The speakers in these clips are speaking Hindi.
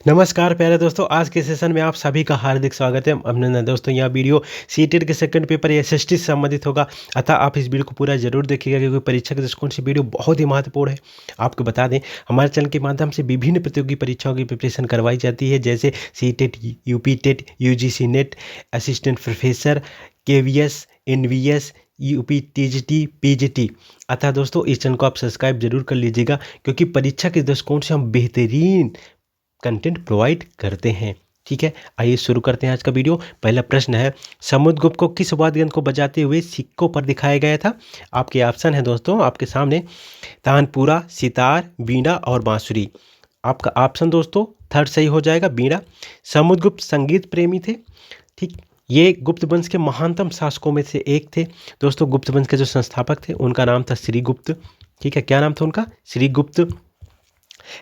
नमस्कार प्यारे दोस्तों, आज के सेशन में आप सभी का हार्दिक स्वागत है। अभिनंदन दोस्तों, यह वीडियो सीटेट के सेकंड पेपर एसएसटी से संबंधित होगा, अतः आप इस वीडियो को पूरा जरूर देखिएगा क्योंकि परीक्षा के दृष्टिकोण से वीडियो बहुत ही महत्वपूर्ण है। आपको बता दें, हमारे चैनल के माध्यम से विभिन्न प्रतियोगी परीक्षाओं की प्रिपरेशन करवाई जाती है, जैसे CTET, UP TET, UGC NET, assistant professor, KVS, NVS, UP TGT, PGT. अतः दोस्तों, इस चैनल को आप सब्सक्राइब जरूर कर लीजिएगा क्योंकि परीक्षा के दृष्टिकोण से हम बेहतरीन कंटेंट प्रोवाइड करते हैं। ठीक है, आइए शुरू करते हैं आज का वीडियो। पहला प्रश्न है, समुद्रगुप्त को किस वाद्य यंत्र को बजाते हुए सिक्कों पर दिखाया गया था? आपके ऑप्शन है दोस्तों आपके सामने, तानपुरा, सितार, बीड़ा और बांसुरी। आपका ऑप्शन दोस्तों थर्ड सही हो जाएगा, बीड़ा। समुद्रगुप्त संगीत प्रेमी थे। ठीक, ये गुप्त वंश के महानतम शासकों में से एक थे। दोस्तों, गुप्त वंश के जो संस्थापक थे उनका नाम था श्रीगुप्त। ठीक है, क्या नाम था उनका? श्रीगुप्त।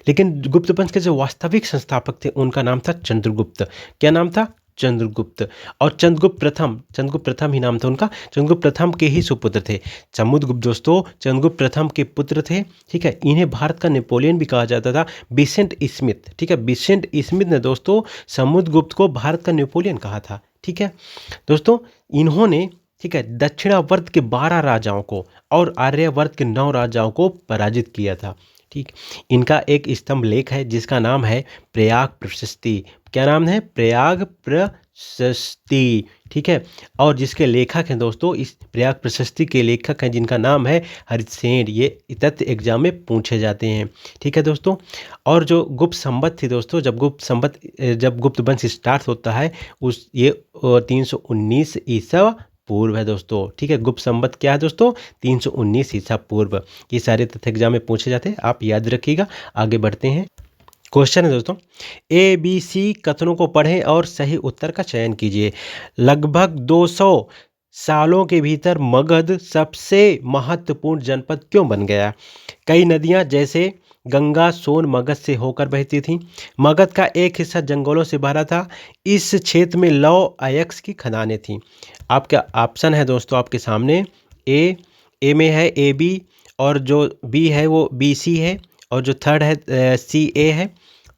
लेकिन गुप्त वंश के जो वास्तविक संस्थापक थे उनका नाम था चंद्रगुप्त। क्या नाम था? चंद्रगुप्त। और चंद्रगुप्त प्रथम ही नाम था उनका। चंद्रगुप्त प्रथम के ही सुपुत्र थे समुद्रगुप्त। दोस्तों, चंद्रगुप्त प्रथम के पुत्र थे। ठीक है, इन्हें भारत का नेपोलियन भी कहा जाता था, विसेंट स्मिथ। ठीक है, विसेंट स्मिथ ने दोस्तों समुद्रगुप्त को भारत का नेपोलियन कहा था। ठीक है दोस्तों, इन्होंने ठीक है दक्षिणावर्त के 12 राजाओं को और आर्यावर्त के 9 राजाओं को पराजित किया था। ठीक, इनका एक स्तंभ लेख है जिसका नाम है प्रयाग प्रशस्ति। क्या नाम है? प्रयाग प्रशस्ति। ठीक है, और जिसके लेखक हैं दोस्तों, इस प्रयाग प्रशस्ति के लेखक हैं जिनका नाम है हरिसेन। ये तथ्य एग्जाम में पूछे जाते हैं। ठीक है दोस्तों, और जो गुप्त संवत थी दोस्तों, जब गुप्त वंश स्टार्ट होता है उस ये 319 ईसा पूर्व है दोस्तों। ठीक है, गुप्त संवत क्या है दोस्तों? 319 ईसा पूर्व। ये सारे तथ्य एग्जाम में पूछे जाते हैं, आप याद रखिएगा। आगे बढ़ते हैं। क्वेश्चन है दोस्तों, ए बी सी कथनों को पढ़ें और सही उत्तर का चयन कीजिए। लगभग 200 सालों के भीतर मगध सबसे महत्वपूर्ण जनपद क्यों बन गया? कई नदियां जैसे गंगा, सोन मगध से होकर बहती थीं। मगध का एक हिस्सा जंगलों से भरा था। इस क्षेत्र में लौह अयस्क की खदानें थीं। आपका ऑप्शन है दोस्तों आपके सामने, ए में है ए बी, और जो बी है वो बी सी है, और जो थर्ड है सी ए है,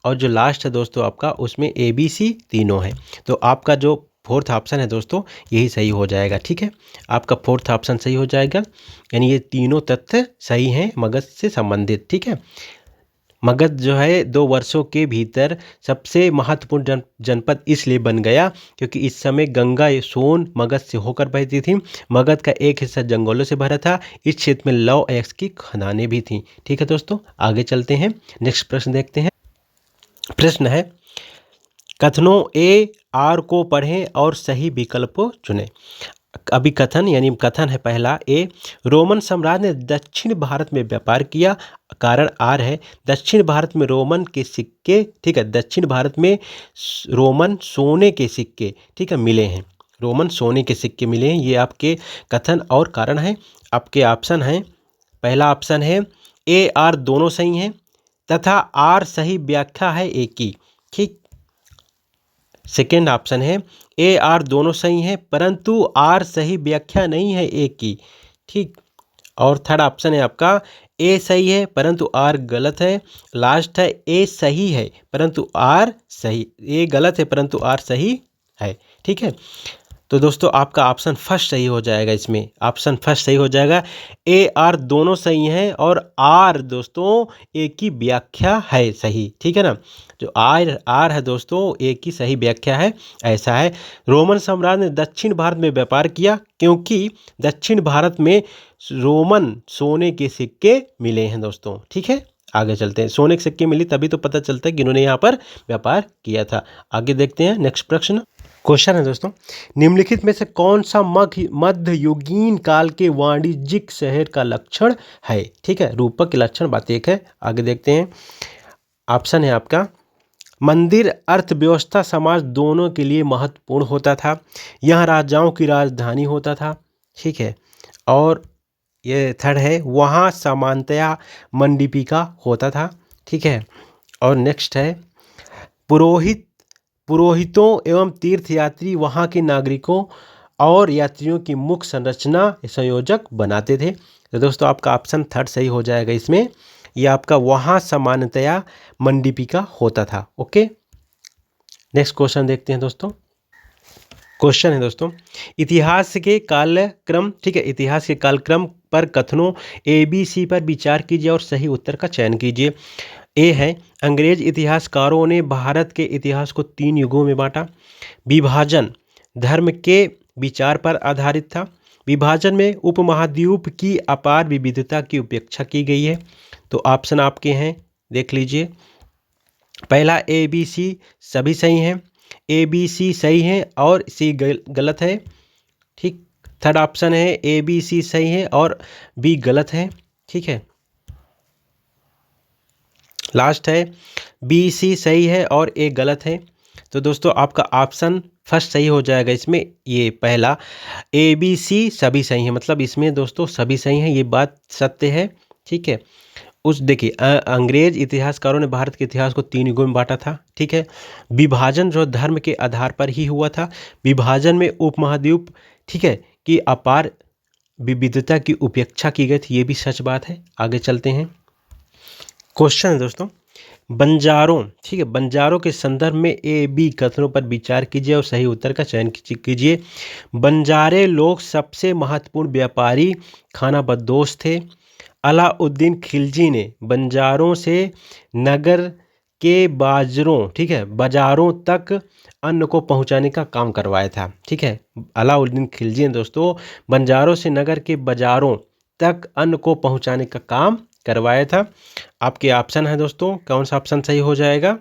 और जो लास्ट है दोस्तों आपका उसमें ए बी सी तीनों है। तो आपका जो फोर्थ ऑप्शन है दोस्तों यही सही हो जाएगा। ठीक है, आपका फोर्थ ऑप्शन सही हो जाएगा, यानी ये तीनों तथ्य सही हैं मगध से संबंधित। ठीक है, मगध जो है 2 वर्षों के भीतर सबसे महत्वपूर्ण जनपद इसलिए बन गया क्योंकि इस समय गंगा सोन मगध से होकर बहती थी। मगध का एक हिस्सा जंगलों से भरा था। इस क्षेत्र में लौह अयस्क की खदानें भी थीं। ठीक है दोस्तों, आगे चलते हैं, नेक्स्ट प्रश्न देखते हैं। प्रश्न है, कथनों ए आर को पढ़ें और सही विकल्प चुनें। अभी कथन यानी कथन है पहला, ए रोमन साम्राज्य ने दक्षिण भारत में व्यापार किया। कारण आर है, दक्षिण भारत में रोमन के सिक्के, ठीक है, दक्षिण भारत में रोमन सोने के सिक्के, ठीक है, मिले हैं। रोमन सोने के सिक्के मिले हैं, ये आपके कथन और कारण है। आपके ऑप्शन हैं, पहला ऑप्शन है ए आर दोनों सही हैं तथा आर सही व्याख्या है ए की। ठीक, सेकेंड ऑप्शन है ए आर दोनों सही हैं परंतु आर सही व्याख्या नहीं है ए की। ठीक, और थर्ड ऑप्शन है आपका ए सही है परंतु आर गलत है। लास्ट है ए सही है परंतु आर सही, ए गलत है परंतु आर सही है। ठीक है, तो दोस्तों आपका ऑप्शन फर्स्ट सही हो जाएगा। इसमें ऑप्शन फर्स्ट सही हो जाएगा, ए आर दोनों सही हैं और आर दोस्तों ए की व्याख्या है सही। ठीक है ना, जो आर है दोस्तों ए की सही व्याख्या है, ऐसा है। रोमन साम्राज्य ने दक्षिण भारत में व्यापार किया क्योंकि दक्षिण भारत में रोमन सोने के सिक्के मिले हैं दोस्तों। ठीक है, आगे चलते हैं। सोने के सिक्के मिले तभी तो पता चलता है कि इन्होंने यहाँ पर व्यापार किया था। आगे देखते हैं नेक्स्ट प्रश्न। क्वेश्चन है दोस्तों, निम्नलिखित में से कौन सा मध्ययुगीन काल के वाणिज्यिक शहर का लक्षण है? ठीक है, रूपक के लक्षण बात एक है। आगे देखते हैं, ऑप्शन है आपका, मंदिर अर्थव्यवस्था समाज दोनों के लिए महत्वपूर्ण होता था। यह राजाओं की राजधानी होता था। ठीक है, और ये थर्ड है, वहाँ सामान्यतया मंडीपिका होता था। ठीक है, और नेक्स्ट है, पुरोहितों एवं तीर्थयात्री वहाँ के नागरिकों और यात्रियों की मुख्य संरचना संयोजक बनाते थे। तो दोस्तों आपका ऑप्शन थर्ड सही हो जाएगा इसमें, यह आपका वहाँ सामान्यतया मंडीपिका होता था। ओके, नेक्स्ट क्वेश्चन देखते हैं दोस्तों। क्वेश्चन है दोस्तों, इतिहास के कालक्रम, ठीक है, इतिहास के कालक्रम पर कथनों ABC पर विचार कीजिए और सही उत्तर का चयन कीजिए। ए है, अंग्रेज इतिहासकारों ने भारत के इतिहास को 3 युगों में बांटा। विभाजन धर्म के विचार पर आधारित था। विभाजन में उपमहाद्वीप की अपार विविधता की उपेक्षा की गई है। तो ऑप्शन आपके हैं, देख लीजिए। पहला ABC सभी सही हैं, ABC सही है और C गलत है। ठीक, थर्ड ऑप्शन है ABC सही है और B गलत है। ठीक है, लास्ट है BC सही है और A गलत है। तो दोस्तों आपका ऑप्शन फर्स्ट सही हो जाएगा इसमें, ये पहला ABC सभी सही है, मतलब इसमें दोस्तों सभी सही हैं, ये बात सत्य है। ठीक है, उस देखिए अंग्रेज इतिहासकारों ने भारत के इतिहास को 3 युगों में बांटा था। ठीक है, विभाजन जो धर्म के आधार पर ही हुआ था। विभाजन में उपमहाद्वीप, ठीक है, की अपार विविधता की उपेक्षा की गई थी, ये भी सच बात है। आगे चलते हैं। क्वेश्चन है दोस्तों, बंजारों, ठीक है, बंजारों के संदर्भ में AB कथनों पर विचार कीजिए और सही उत्तर का चयन कीजिए। बंजारे लोग सबसे महत्वपूर्ण व्यापारी खानाबदोश थे। अलाउद्दीन खिलजी ने बंजारों से नगर के बाजारों, ठीक है, बाजारों तक अन्न को पहुंचाने का काम करवाया था। ठीक है, अलाउद्दीन खिलजी ने दोस्तों बंजारों से नगर के बाजारों तक अन्न को पहुंचाने का काम करवाया था। आपके ऑप्शन है दोस्तों, कौन सा ऑप्शन सही हो जाएगा?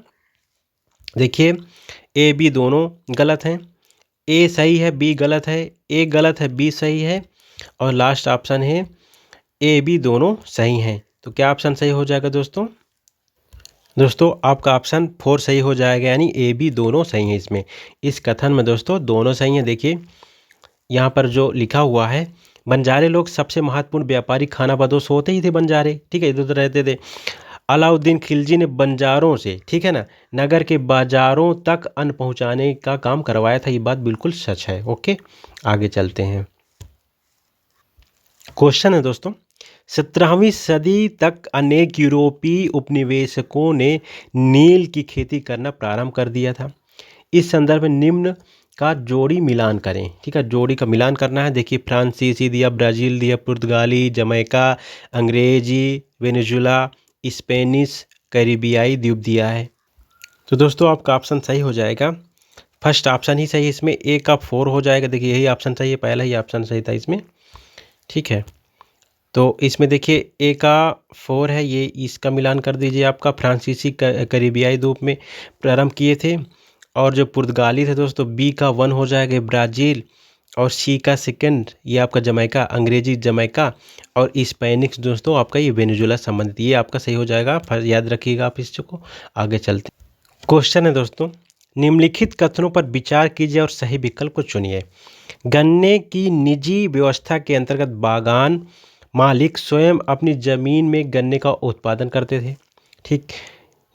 देखिए AB दोनों गलत हैं, A सही है, B गलत है, A गलत है, B सही है और लास्ट ऑप्शन है AB दोनों सही हैं। तो क्या ऑप्शन सही हो जाएगा दोस्तों? दोस्तों आपका ऑप्शन 4 सही हो जाएगा, यानी AB दोनों सही हैं। इसमें इस कथन में दोस्तों दोनों सही हैं। देखिए यहाँ पर जो लिखा हुआ है, बंजारे लोग सबसे महत्वपूर्ण व्यापारी खानाबदोश होते ही थे बंजारे, ठीक है, इधर उधर रहते थे। अलाउद्दीन खिलजी ने बंजारों से, ठीक है ना, नगर के बाजारों तक अन्न पहुंचाने का काम करवाया था, ये बात बिल्कुल सच है। ओके, आगे चलते हैं। क्वेश्चन है दोस्तों, 17वीं सदी तक अनेक यूरोपीय उपनिवेशकों ने नील की खेती करना प्रारंभ कर दिया था। इस संदर्भ में निम्न का जोड़ी मिलान करें। ठीक है, जोड़ी का मिलान करना है। देखिए फ्रांसीसी दिया, ब्राज़ील दिया, पुर्तगाली, जमैका, अंग्रेजी, वेनेजुला, स्पेनिश, कैरिबियाई द्वीप दिया है। तो दोस्तों आपका ऑप्शन सही हो जाएगा, फर्स्ट ऑप्शन ही सही है इसमें, A का 4 हो जाएगा। देखिए यही ऑप्शन सही है, पहला ही ऑप्शन सही था इसमें। ठीक है, तो इसमें देखिए A का 4 है, ये इसका मिलान कर दीजिए। आपका फ्रांसीसी कैरिबियाई द्वीप में प्रारंभ किए थे, और जो पुर्तगाली थे दोस्तों B का 1 हो जाएगा, ब्राज़ील, और C का 2 ये आपका जमैका, अंग्रेजी जमैका, और स्पेनिश दोस्तों आपका ये वेनेजुला संबंधित, ये आपका सही हो जाएगा। याद रखिएगा आप इस को। आगे चलते क्वेश्चन है दोस्तों, निम्नलिखित कथनों पर विचार कीजिए और सही विकल्प को चुनिए। गन्ने की निजी व्यवस्था के अंतर्गत बागान मालिक स्वयं अपनी ज़मीन में गन्ने का उत्पादन करते थे। ठीक,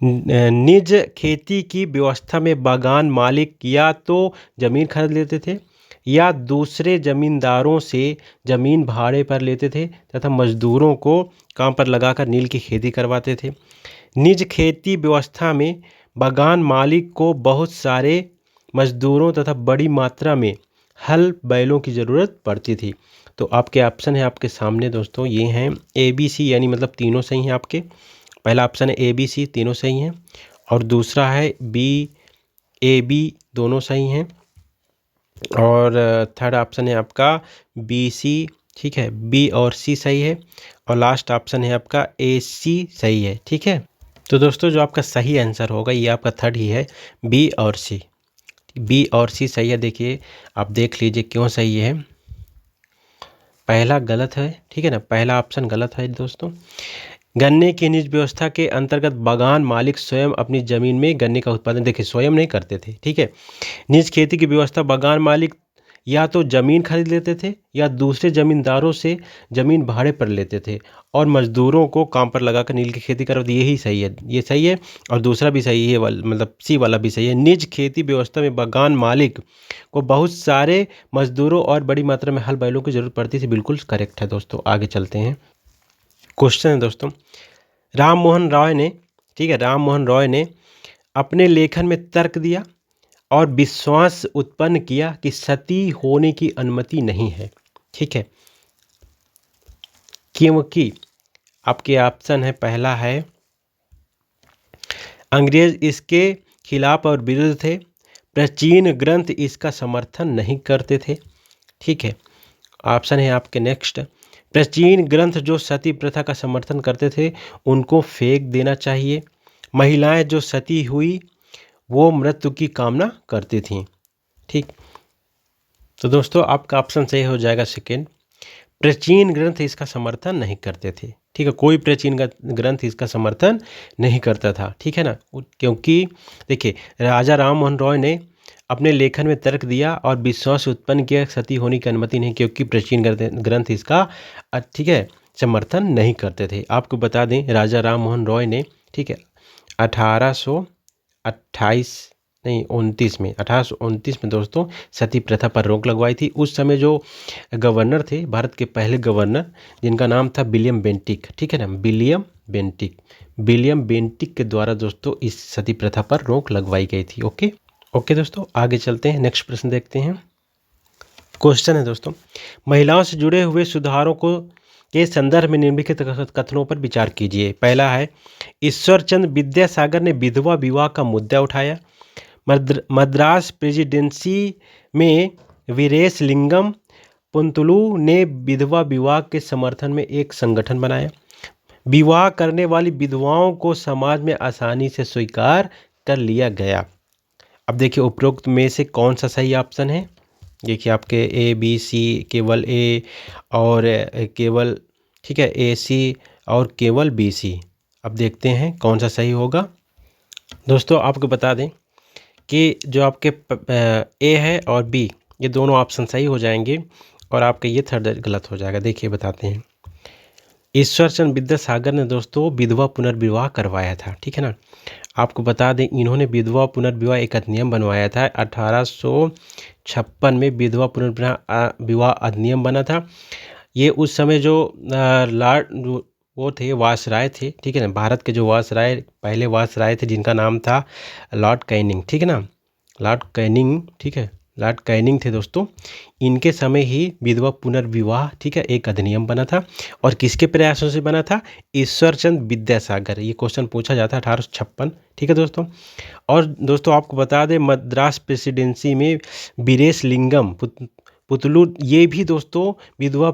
निज खेती की व्यवस्था में बागान मालिक या तो ज़मीन खरीद लेते थे या दूसरे ज़मींदारों से ज़मीन भाड़े पर लेते थे तथा मजदूरों को काम पर लगाकर नील की खेती करवाते थे। निज खेती व्यवस्था में बागान मालिक को बहुत सारे मजदूरों तथा बड़ी मात्रा में हल बैलों की ज़रूरत पड़ती थी। तो आपके ऑप्शन है आपके सामने दोस्तों, ये हैं ABC, यानी मतलब तीनों सही हैं आपके। पहला ऑप्शन है ABC, तीनों सही हैं, और दूसरा है B, AB दोनों सही हैं, और थर्ड ऑप्शन है आपका BC, ठीक है, B और C सही है, और लास्ट ऑप्शन है आपका AC सही है। ठीक है, तो दोस्तों जो आपका सही आंसर होगा ये आपका थर्ड ही है, B और C। B और C सही है। देखिए आप देख लीजिए क्यों सही है, पहला गलत है, ठीक है ना, पहला ऑप्शन गलत है दोस्तों। गन्ने की निज व्यवस्था के अंतर्गत बागान मालिक स्वयं अपनी ज़मीन में गन्ने का उत्पादन, देखिए स्वयं नहीं करते थे। ठीक है, निज खेती की व्यवस्था बागान मालिक या तो ज़मीन खरीद लेते थे या दूसरे ज़मींदारों से ज़मीन भाड़े पर लेते थे और मजदूरों को काम पर लगाकर नील की खेती करवाते। यही सही है, ये सही है, और दूसरा भी सही है, मतलब C वाला भी सही है। निज खेती व्यवस्था में बागान मालिक को बहुत सारे मजदूरों और बड़ी मात्रा में हल बैलों की ज़रूरत पड़ती थी, बिल्कुल करेक्ट है दोस्तों। आगे चलते हैं। क्वेश्चन है दोस्तों, राम मोहन रॉय ने, ठीक है, राम मोहन रॉय ने अपने लेखन में तर्क दिया और विश्वास उत्पन्न किया कि सती होने की अनुमति नहीं है। ठीक है, क्योंकि आपके ऑप्शन है, पहला है अंग्रेज इसके खिलाफ और विरुद्ध थे, प्राचीन ग्रंथ इसका समर्थन नहीं करते थे। ठीक है, ऑप्शन है आपके नेक्स्ट, प्राचीन ग्रंथ जो सती प्रथा का समर्थन करते थे उनको फेंक देना चाहिए, महिलाएं जो सती हुई वो मृत्यु की कामना करती थीं। ठीक, तो दोस्तों आपका ऑप्शन सही हो जाएगा सेकेंड, प्राचीन ग्रंथ इसका समर्थन नहीं करते थे। ठीक है, कोई प्राचीन ग्रंथ इसका समर्थन नहीं करता था। ठीक है ना, क्योंकि देखिए राजा राम मोहन रॉय ने अपने लेखन में तर्क दिया और विश्वास उत्पन्न किया सती होने की अनुमति नहीं, क्योंकि प्राचीन ग्रंथ इसका ठीक है समर्थन नहीं करते थे। आपको बता दें राजा राम मोहन रॉय ने, ठीक है, 1829 में दोस्तों सती प्रथा पर रोक लगवाई थी। उस समय जो गवर्नर थे, भारत के पहले गवर्नर, जिनका नाम था विलियम बेंटिक, ठीक है ना, विलियम बेंटिक के द्वारा दोस्तों इस सती प्रथा पर रोक लगवाई गई थी। ओके दोस्तों, आगे चलते हैं, नेक्स्ट प्रश्न देखते हैं। क्वेश्चन है दोस्तों, महिलाओं से जुड़े हुए सुधारों को के संदर्भ में निम्नलिखित कथनों पर विचार कीजिए। पहला है, ईश्वरचंद्र विद्यासागर ने विधवा विवाह का मुद्दा उठाया। मद्रास प्रेसिडेंसी में वीरेशलिंगम पुंतलू ने विधवा विवाह के समर्थन में एक संगठन बनाया। विवाह करने वाली विधवाओं को समाज में आसानी से स्वीकार कर लिया गया। अब देखिए उपरोक्त में से कौन सा सही ऑप्शन है। देखिए आपके ए बी सी, केवल ए और केवल, ठीक है, ए सी और केवल बी सी। अब देखते हैं कौन सा सही होगा। दोस्तों आपको बता दें कि जो आपके ए है और बी, ये दोनों ऑप्शन सही हो जाएंगे और आपका ये थर्ड गलत हो जाएगा। देखिए बताते हैं, ईश्वरचंद्र विद्यासागर ने दोस्तों विधवा पुनर्विवाह करवाया था। ठीक है ना, आपको बता दें इन्होंने विधवा पुनर्विवाह एक अधिनियम बनवाया था। 1856 में विधवा पुनर्विवाह अधिनियम बना था। ये उस समय जो लॉर्ड वो थे, वायसराय थे, ठीक है ना, भारत के जो वायसराय, पहले वायसराय थे जिनका नाम था लॉर्ड कैनिंग, ठीक है ना, लॉर्ड कैनिंग, ठीक है, लॉर्ड कैनिंग थे दोस्तों। इनके समय ही विधवा पुनर्विवाह, ठीक है, एक अधिनियम बना था। और किसके प्रयासों से बना था? ईश्वरचंद्र विद्यासागर। ये क्वेश्चन पूछा जाता है 1856, ठीक है दोस्तों। और दोस्तों आपको बता दें मद्रास प्रेसिडेंसी में वीरेशलिंगम पुतलू, ये भी दोस्तों विधवा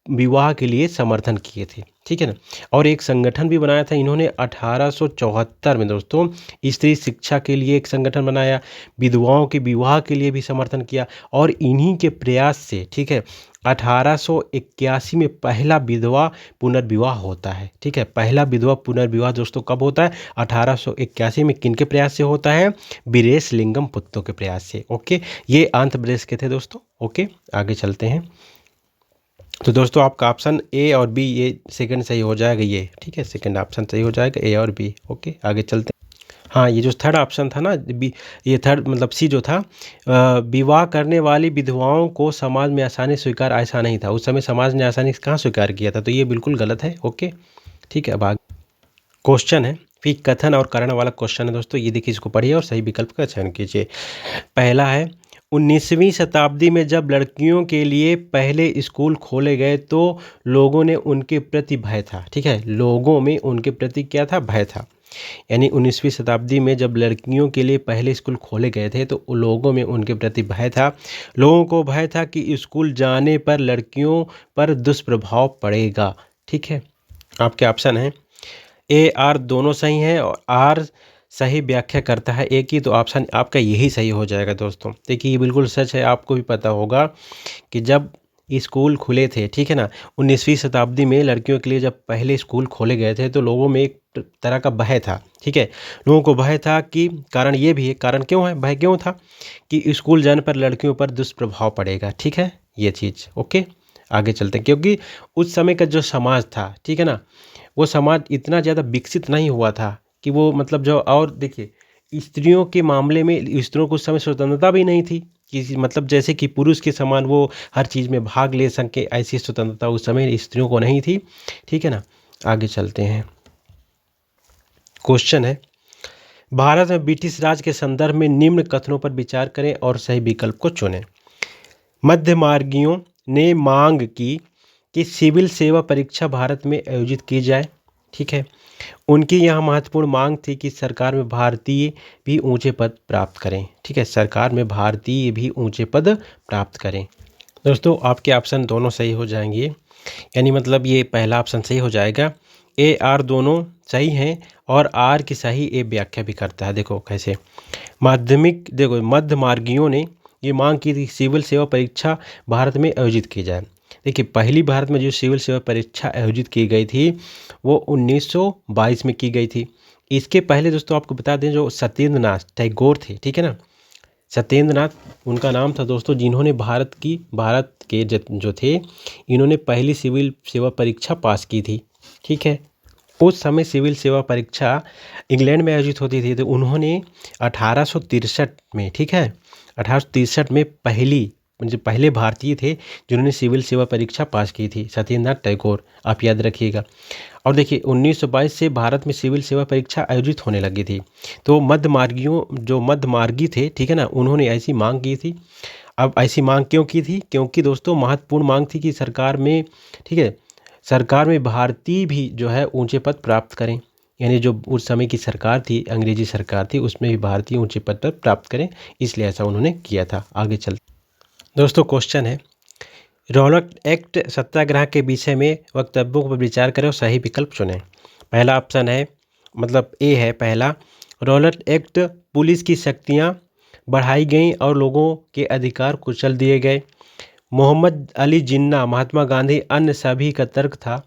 विवाह के लिए समर्थन किए थे, ठीक है ना। और एक संगठन भी बनाया था इन्होंने 1874 में दोस्तों, स्त्री शिक्षा के लिए एक संगठन बनाया, विधवाओं के विवाह के लिए भी समर्थन किया। और इन्हीं के प्रयास से, ठीक है, 1881 में पहला विधवा पुनर्विवाह होता है। ठीक है, पहला विधवा पुनर्विवाह दोस्तों कब होता है? 1881 में। किन के प्रयास से होता है? वीरेशलिंगम पुत्तों के प्रयास से। ओके, ये आंध्र प्रदेश के थे दोस्तों। ओके, आगे चलते हैं। तो दोस्तों आपका ऑप्शन ए और बी, ये सेकंड सही हो जाएगा ये, ठीक है, सेकंड ऑप्शन सही हो जाएगा, ए और बी। ओके, आगे चलते हैं। हाँ, ये जो थर्ड ऑप्शन था ना बी, ये थर्ड मतलब सी जो था, विवाह करने वाली विधवाओं को समाज में आसानी स्वीकार ऐसा नहीं था। उस समय समाज ने आसानी से कहाँ स्वीकार किया था, तो ये बिल्कुल गलत है। ओके, ठीक है। अब आगे क्वेश्चन है, फिर कथन और कारण वाला क्वेश्चन है दोस्तों। ये देखिए, इसको पढ़िए और सही विकल्प का चयन कीजिए। पहला है, 19वीं शताब्दी में जब लड़कियों के लिए पहले स्कूल खोले गए तो लोगों ने उनके प्रति भय था। ठीक है, लोगों में उनके प्रति क्या था? भय था। यानी 19वीं शताब्दी में जब लड़कियों के लिए पहले स्कूल खोले गए थे तो लोगों में उनके प्रति भय था। लोगों को भय था कि स्कूल जाने पर लड़कियों पर दुष्प्रभाव पड़ेगा। ठीक है, आपके ऑप्शन हैं ए आर दोनों सही हैं और आर सही व्याख्या करता है एक ही, तो ऑप्शन आपका यही सही हो जाएगा दोस्तों। देखिए ये बिल्कुल सच है। आपको भी पता होगा कि जब स्कूल खुले थे, ठीक है ना, 19वीं शताब्दी में लड़कियों के लिए जब पहले स्कूल खोले गए थे तो लोगों में एक तरह का भय था। ठीक है, लोगों को भय था कि कारण ये भी है, कारण क्यों है, भय क्यों था कि स्कूल जाने पर लड़कियों पर दुष्प्रभाव पड़ेगा। ठीक है, ये चीज़। ओके, आगे चलते हैं। क्योंकि उस समय का जो समाज था, ठीक है ना, वो समाज इतना ज़्यादा विकसित नहीं हुआ था कि वो मतलब जो, और देखिए स्त्रियों के मामले में स्त्रियों को उस समय स्वतंत्रता भी नहीं थी कि मतलब जैसे कि पुरुष के समान वो हर चीज़ में भाग ले सके, ऐसी स्वतंत्रता उस समय स्त्रियों को नहीं थी। ठीक है ना, आगे चलते हैं। क्वेश्चन है, भारत में ब्रिटिश राज के संदर्भ में निम्न कथनों पर विचार करें और सही विकल्प को चुनें। मध्यमार्गियों ने मांग की कि सिविल सेवा परीक्षा भारत में आयोजित की जाए। ठीक है, उनकी यह महत्वपूर्ण मांग थी कि सरकार में भारतीय भी ऊंचे पद प्राप्त करें। ठीक है, सरकार में भारतीय भी ऊंचे पद प्राप्त करें। दोस्तों आपके ऑप्शन दोनों सही हो जाएंगे, यानी मतलब ये पहला ऑप्शन सही हो जाएगा। ए आर दोनों सही हैं और आर की सही ए व्याख्या भी करता है। देखो कैसे, देखो मध्य मार्गियों ने ये मांग की थी सिविल सेवा परीक्षा भारत में आयोजित की जाए। देखिए पहली भारत में जो सिविल सेवा परीक्षा आयोजित की गई थी वो 1922 में की गई थी। इसके पहले दोस्तों आपको बता दें जो सत्येंद्र नाथ टैगोर थे, ठीक है ना, सत्येंद्र नाथ उनका नाम था दोस्तों, जिन्होंने भारत के जो थे इन्होंने पहली सिविल सेवा परीक्षा पास की थी। ठीक है, उस समय सिविल सेवा परीक्षा इंग्लैंड में आयोजित होती थी, तो उन्होंने 1863 में, ठीक है, 1863 में पहले भारतीय थे जिन्होंने सिविल सेवा परीक्षा पास की थी, सत्येंद्र नाथ टैगोर, आप याद रखिएगा। और देखिए 1922 से भारत में सिविल सेवा परीक्षा आयोजित होने लगी थी। तो मध्यमार्गी थे, ठीक है ना, उन्होंने ऐसी मांग की थी। अब ऐसी मांग क्यों की थी? क्योंकि दोस्तों महत्वपूर्ण मांग थी कि सरकार में, ठीक है, सरकार में भारतीय भी जो है ऊंचे पद प्राप्त करें, यानी जो उस समय की सरकार थी, अंग्रेजी सरकार थी, उसमें भी भारतीय ऊंचे पद पर प्राप्त करें, इसलिए ऐसा उन्होंने किया था। आगे चल दोस्तों क्वेश्चन है, रॉलेट एक्ट सत्याग्रह के विषय में वक्तव्यों पर विचार करें और सही विकल्प चुनें। पहला ऑप्शन है, मतलब ए है पहला, रॉलेट एक्ट पुलिस की शक्तियां बढ़ाई गईं और लोगों के अधिकार कुचल दिए गए। मोहम्मद अली जिन्ना, महात्मा गांधी, अन्य सभी का तर्क था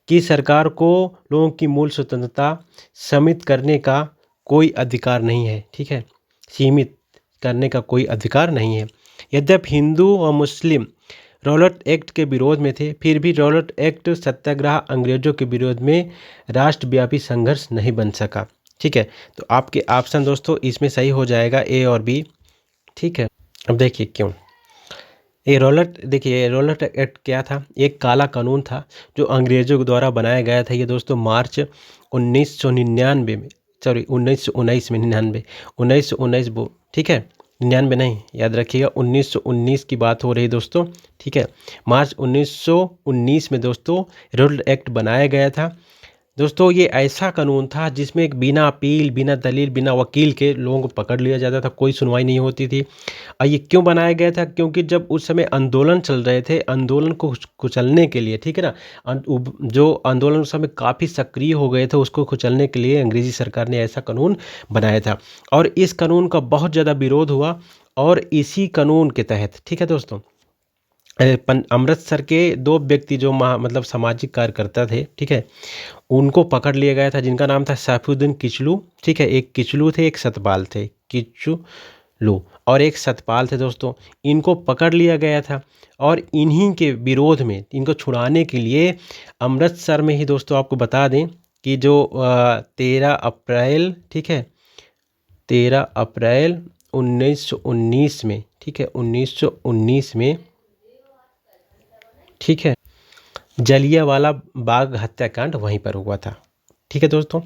कि सरकार को लोगों की मूल स्वतंत्रता सीमित करने का कोई अधिकार नहीं है। ठीक है, सीमित करने का कोई अधिकार नहीं है। यद्यपि हिंदू और मुस्लिम रॉलेट एक्ट के विरोध में थे, फिर भी रॉलेट एक्ट सत्याग्रह अंग्रेजों के विरोध में राष्ट्रव्यापी संघर्ष नहीं बन सका। ठीक है, तो आपके ऑप्शन दोस्तों इसमें सही हो जाएगा ए और बी। ठीक है, अब देखिए क्यों। देखिए रोलेट एक्ट क्या था? एक काला कानून था जो अंग्रेजों के द्वारा बनाया गया था। ये दोस्तों मार्च 1999 में, सॉरी 1919 में, 1919 वो, ठीक है, 99 नहीं, याद रखिएगा 1919 की बात हो रही है दोस्तों। ठीक है, मार्च 1919 में दोस्तों रोलेट एक्ट बनाया गया था। दोस्तों ये ऐसा कानून था जिसमें एक बिना अपील, बिना दलील, बिना वकील के लोगों को पकड़ लिया जाता था, कोई सुनवाई नहीं होती थी। और ये क्यों बनाया गया था? क्योंकि जब उस समय आंदोलन चल रहे थे, आंदोलन को कुचलने के लिए, ठीक है ना, जो आंदोलन उस समय काफ़ी सक्रिय हो गए थे, उसको कुचलने के लिए अंग्रेजी सरकार ने ऐसा कानून बनाया था। और इस कानून का बहुत ज़्यादा विरोध हुआ और इसी कानून के तहत, ठीक है दोस्तों, अमृतसर के दो व्यक्ति जो मतलब सामाजिक कार्यकर्ता थे, ठीक है, उनको पकड़ लिया गया था, जिनका नाम था सैफुद्दीन किचलू। ठीक है, एक किचलू थे, एक सतपाल थे, किचलू और एक सतपाल थे दोस्तों। इनको पकड़ लिया गया था और इन्हीं के विरोध में, इनको छुड़ाने के लिए अमृतसर में ही दोस्तों आपको बता दें कि जो 13 अप्रैल, ठीक है, 13 अप्रैल 1919 में, ठीक है, 1919 में, ठीक है, जलियांवाला बाग हत्याकांड वहीं पर हुआ था। ठीक है दोस्तों,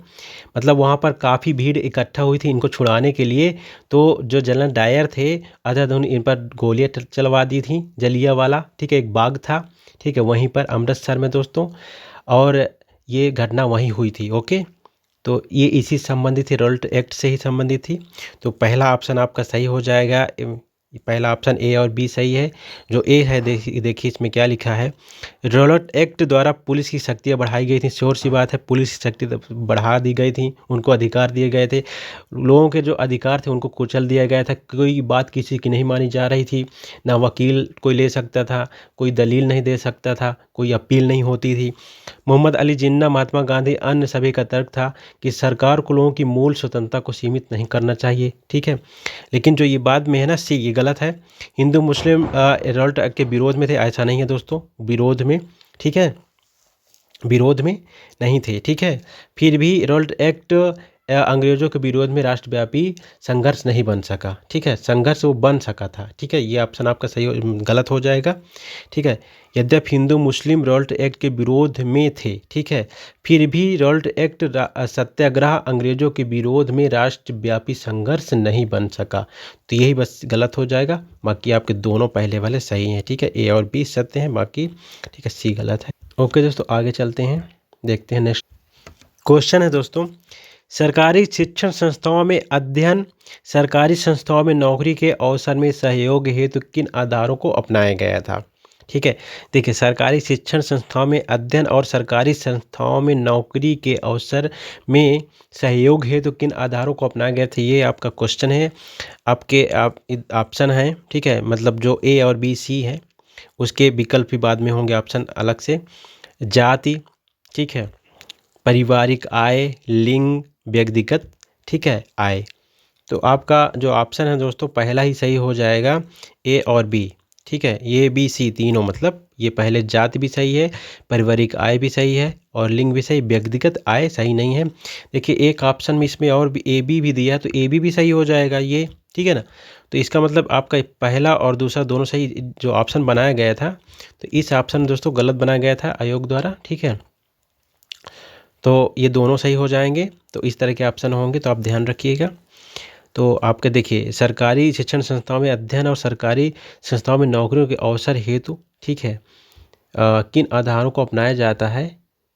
मतलब वहाँ पर काफ़ी भीड़ इकट्ठा हुई थी इनको छुड़ाने के लिए। तो जो जनरल डायर थे, अंधाधुंध इन पर गोलियां चलवा दी थी। जलियांवाला, ठीक है, एक बाग था, ठीक है, वहीं पर अमृतसर में दोस्तों, और ये घटना वहीं हुई थी। ओके, तो ये इसी संबंधित थी, रोलेट एक्ट से ही संबंधित थी। तो पहला ऑप्शन आपका सही हो जाएगा, पहला ऑप्शन ए और बी सही है। जो ए है, देखिए इसमें क्या लिखा है, रोलेट एक्ट द्वारा पुलिस की शक्तियाँ बढ़ाई गई थी। श्योर सी बात है, पुलिस की शक्ति बढ़ा दी गई थी, उनको अधिकार दिए गए थे, लोगों के जो अधिकार थे उनको कुचल दिया गया था। कोई बात किसी की नहीं मानी जा रही थी, ना वकील कोई ले सकता था, कोई दलील नहीं दे सकता था, कोई अपील नहीं होती थी। मोहम्मद अली जिन्ना, महात्मा गांधी, अन्य सभी का तर्क था कि सरकार को लोगों की मूल स्वतंत्रता को सीमित नहीं करना चाहिए। ठीक है, लेकिन जो ये बाद में है ना सी, ये गलत है। हिंदू मुस्लिम रोलेट एक्ट के विरोध में थे, ऐसा नहीं है दोस्तों, विरोध में, ठीक है, विरोध में नहीं थे। ठीक है, फिर भी रोलेट एक्ट अंग्रेजों के विरोध में राष्ट्रव्यापी संघर्ष नहीं बन सका। ठीक है, संघर्ष वो बन सका था। ठीक है, ये ऑप्शन आपका सही गलत हो जाएगा। ठीक है, यद्यपि हिंदू मुस्लिम रिवोल्ट एक्ट के विरोध में थे, ठीक है, फिर भी रिवोल्ट एक्ट सत्याग्रह अंग्रेजों के विरोध में राष्ट्रव्यापी संघर्ष नहीं बन सका। तो यही बस गलत हो जाएगा, बाकी आपके दोनों पहले वाले सही हैं। ठीक है, ए और बी सत्य हैं, बाकी ठीक है सी गलत है। ओके दोस्तों, आगे चलते हैं, देखते हैं नेक्स्ट क्वेश्चन है दोस्तों। सरकारी शिक्षण संस्थाओं में अध्ययन, सरकारी संस्थाओं में नौकरी के अवसर में सहयोग हेतु किन आधारों को अपनाया गया था? ठीक है, देखिए सरकारी शिक्षण संस्थाओं में अध्ययन और सरकारी संस्थाओं में नौकरी के अवसर में सहयोग हेतु किन आधारों को अपनाया गया था, ये आपका क्वेश्चन है। आपके ऑप्शन हैं, ठीक है, मतलब जो ए और बी सी है, उसके विकल्प भी बाद में होंगे ऑप्शन अलग से। जाति, ठीक है, पारिवारिक आय, लिंग, व्यक्तिगत, ठीक है, आय। तो आपका जो ऑप्शन है दोस्तों पहला ही सही हो जाएगा, ए और बी। ठीक है, ये बी सी तीनों, मतलब ये पहले जाति भी सही है, पारिवारिक आय भी सही है और लिंग भी सही, व्यक्तिगत आय सही नहीं है। देखिए एक ऑप्शन में इसमें और भी ए बी भी दिया है, तो ए बी भी सही हो जाएगा ये। ठीक है ना, तो इसका मतलब आपका पहला और दूसरा दोनों सही जो ऑप्शन बनाया गया था, तो इस ऑप्शन दोस्तों गलत बनाया गया था आयोग द्वारा। ठीक है, तो ये दोनों सही हो जाएंगे। तो इस तरह के ऑप्शन होंगे, तो आप ध्यान रखिएगा। तो आपके देखिए सरकारी शिक्षण संस्थाओं में अध्ययन और सरकारी संस्थाओं में नौकरियों के अवसर हेतु, ठीक है, किन आधारों को अपनाया जाता है?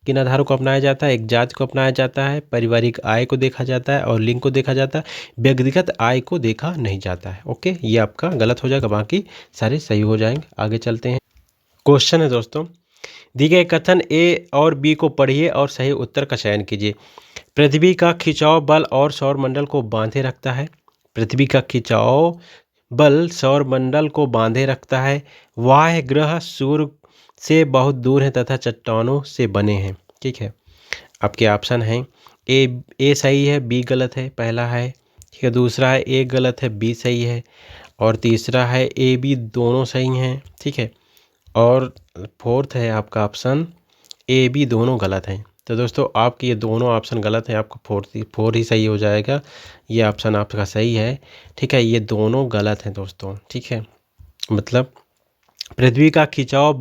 किन आधारों को अपनाया जाता है? एक जाति को अपनाया जाता है, पारिवारिक आय को देखा जाता है और लिंग को देखा जाता है, व्यक्तिगत आय को देखा नहीं जाता है। ओके, ये आपका गलत हो जाएगा, बाकी सारे सही हो जाएंगे। आगे चलते हैं, क्वेश्चन है दोस्तों, दिए गए कथन ए और बी को पढ़िए और सही उत्तर का चयन कीजिए। पृथ्वी का खिंचाव बल और सौरमंडल को बांधे रखता है। पृथ्वी का खिंचाव बल सौरमंडल को बांधे रखता है। वाह ग्रह सूर्य से बहुत दूर हैं तथा चट्टानों से बने हैं। ठीक है, आपके ऑप्शन हैं, ए सही है, बी गलत है, पहला है। ठीक है, दूसरा है ए गलत है, बी सही है, और तीसरा है ए बी दोनों सही हैं। ठीक है, और फोर्थ है आपका ऑप्शन ए बी दोनों गलत हैं। तो दोस्तों आपके ये दोनों ऑप्शन गलत हैं, आपका फोर ही सही हो जाएगा। ये ऑप्शन आपका सही है। ठीक है, ये दोनों गलत हैं दोस्तों। ठीक है, मतलब पृथ्वी का खिंचाव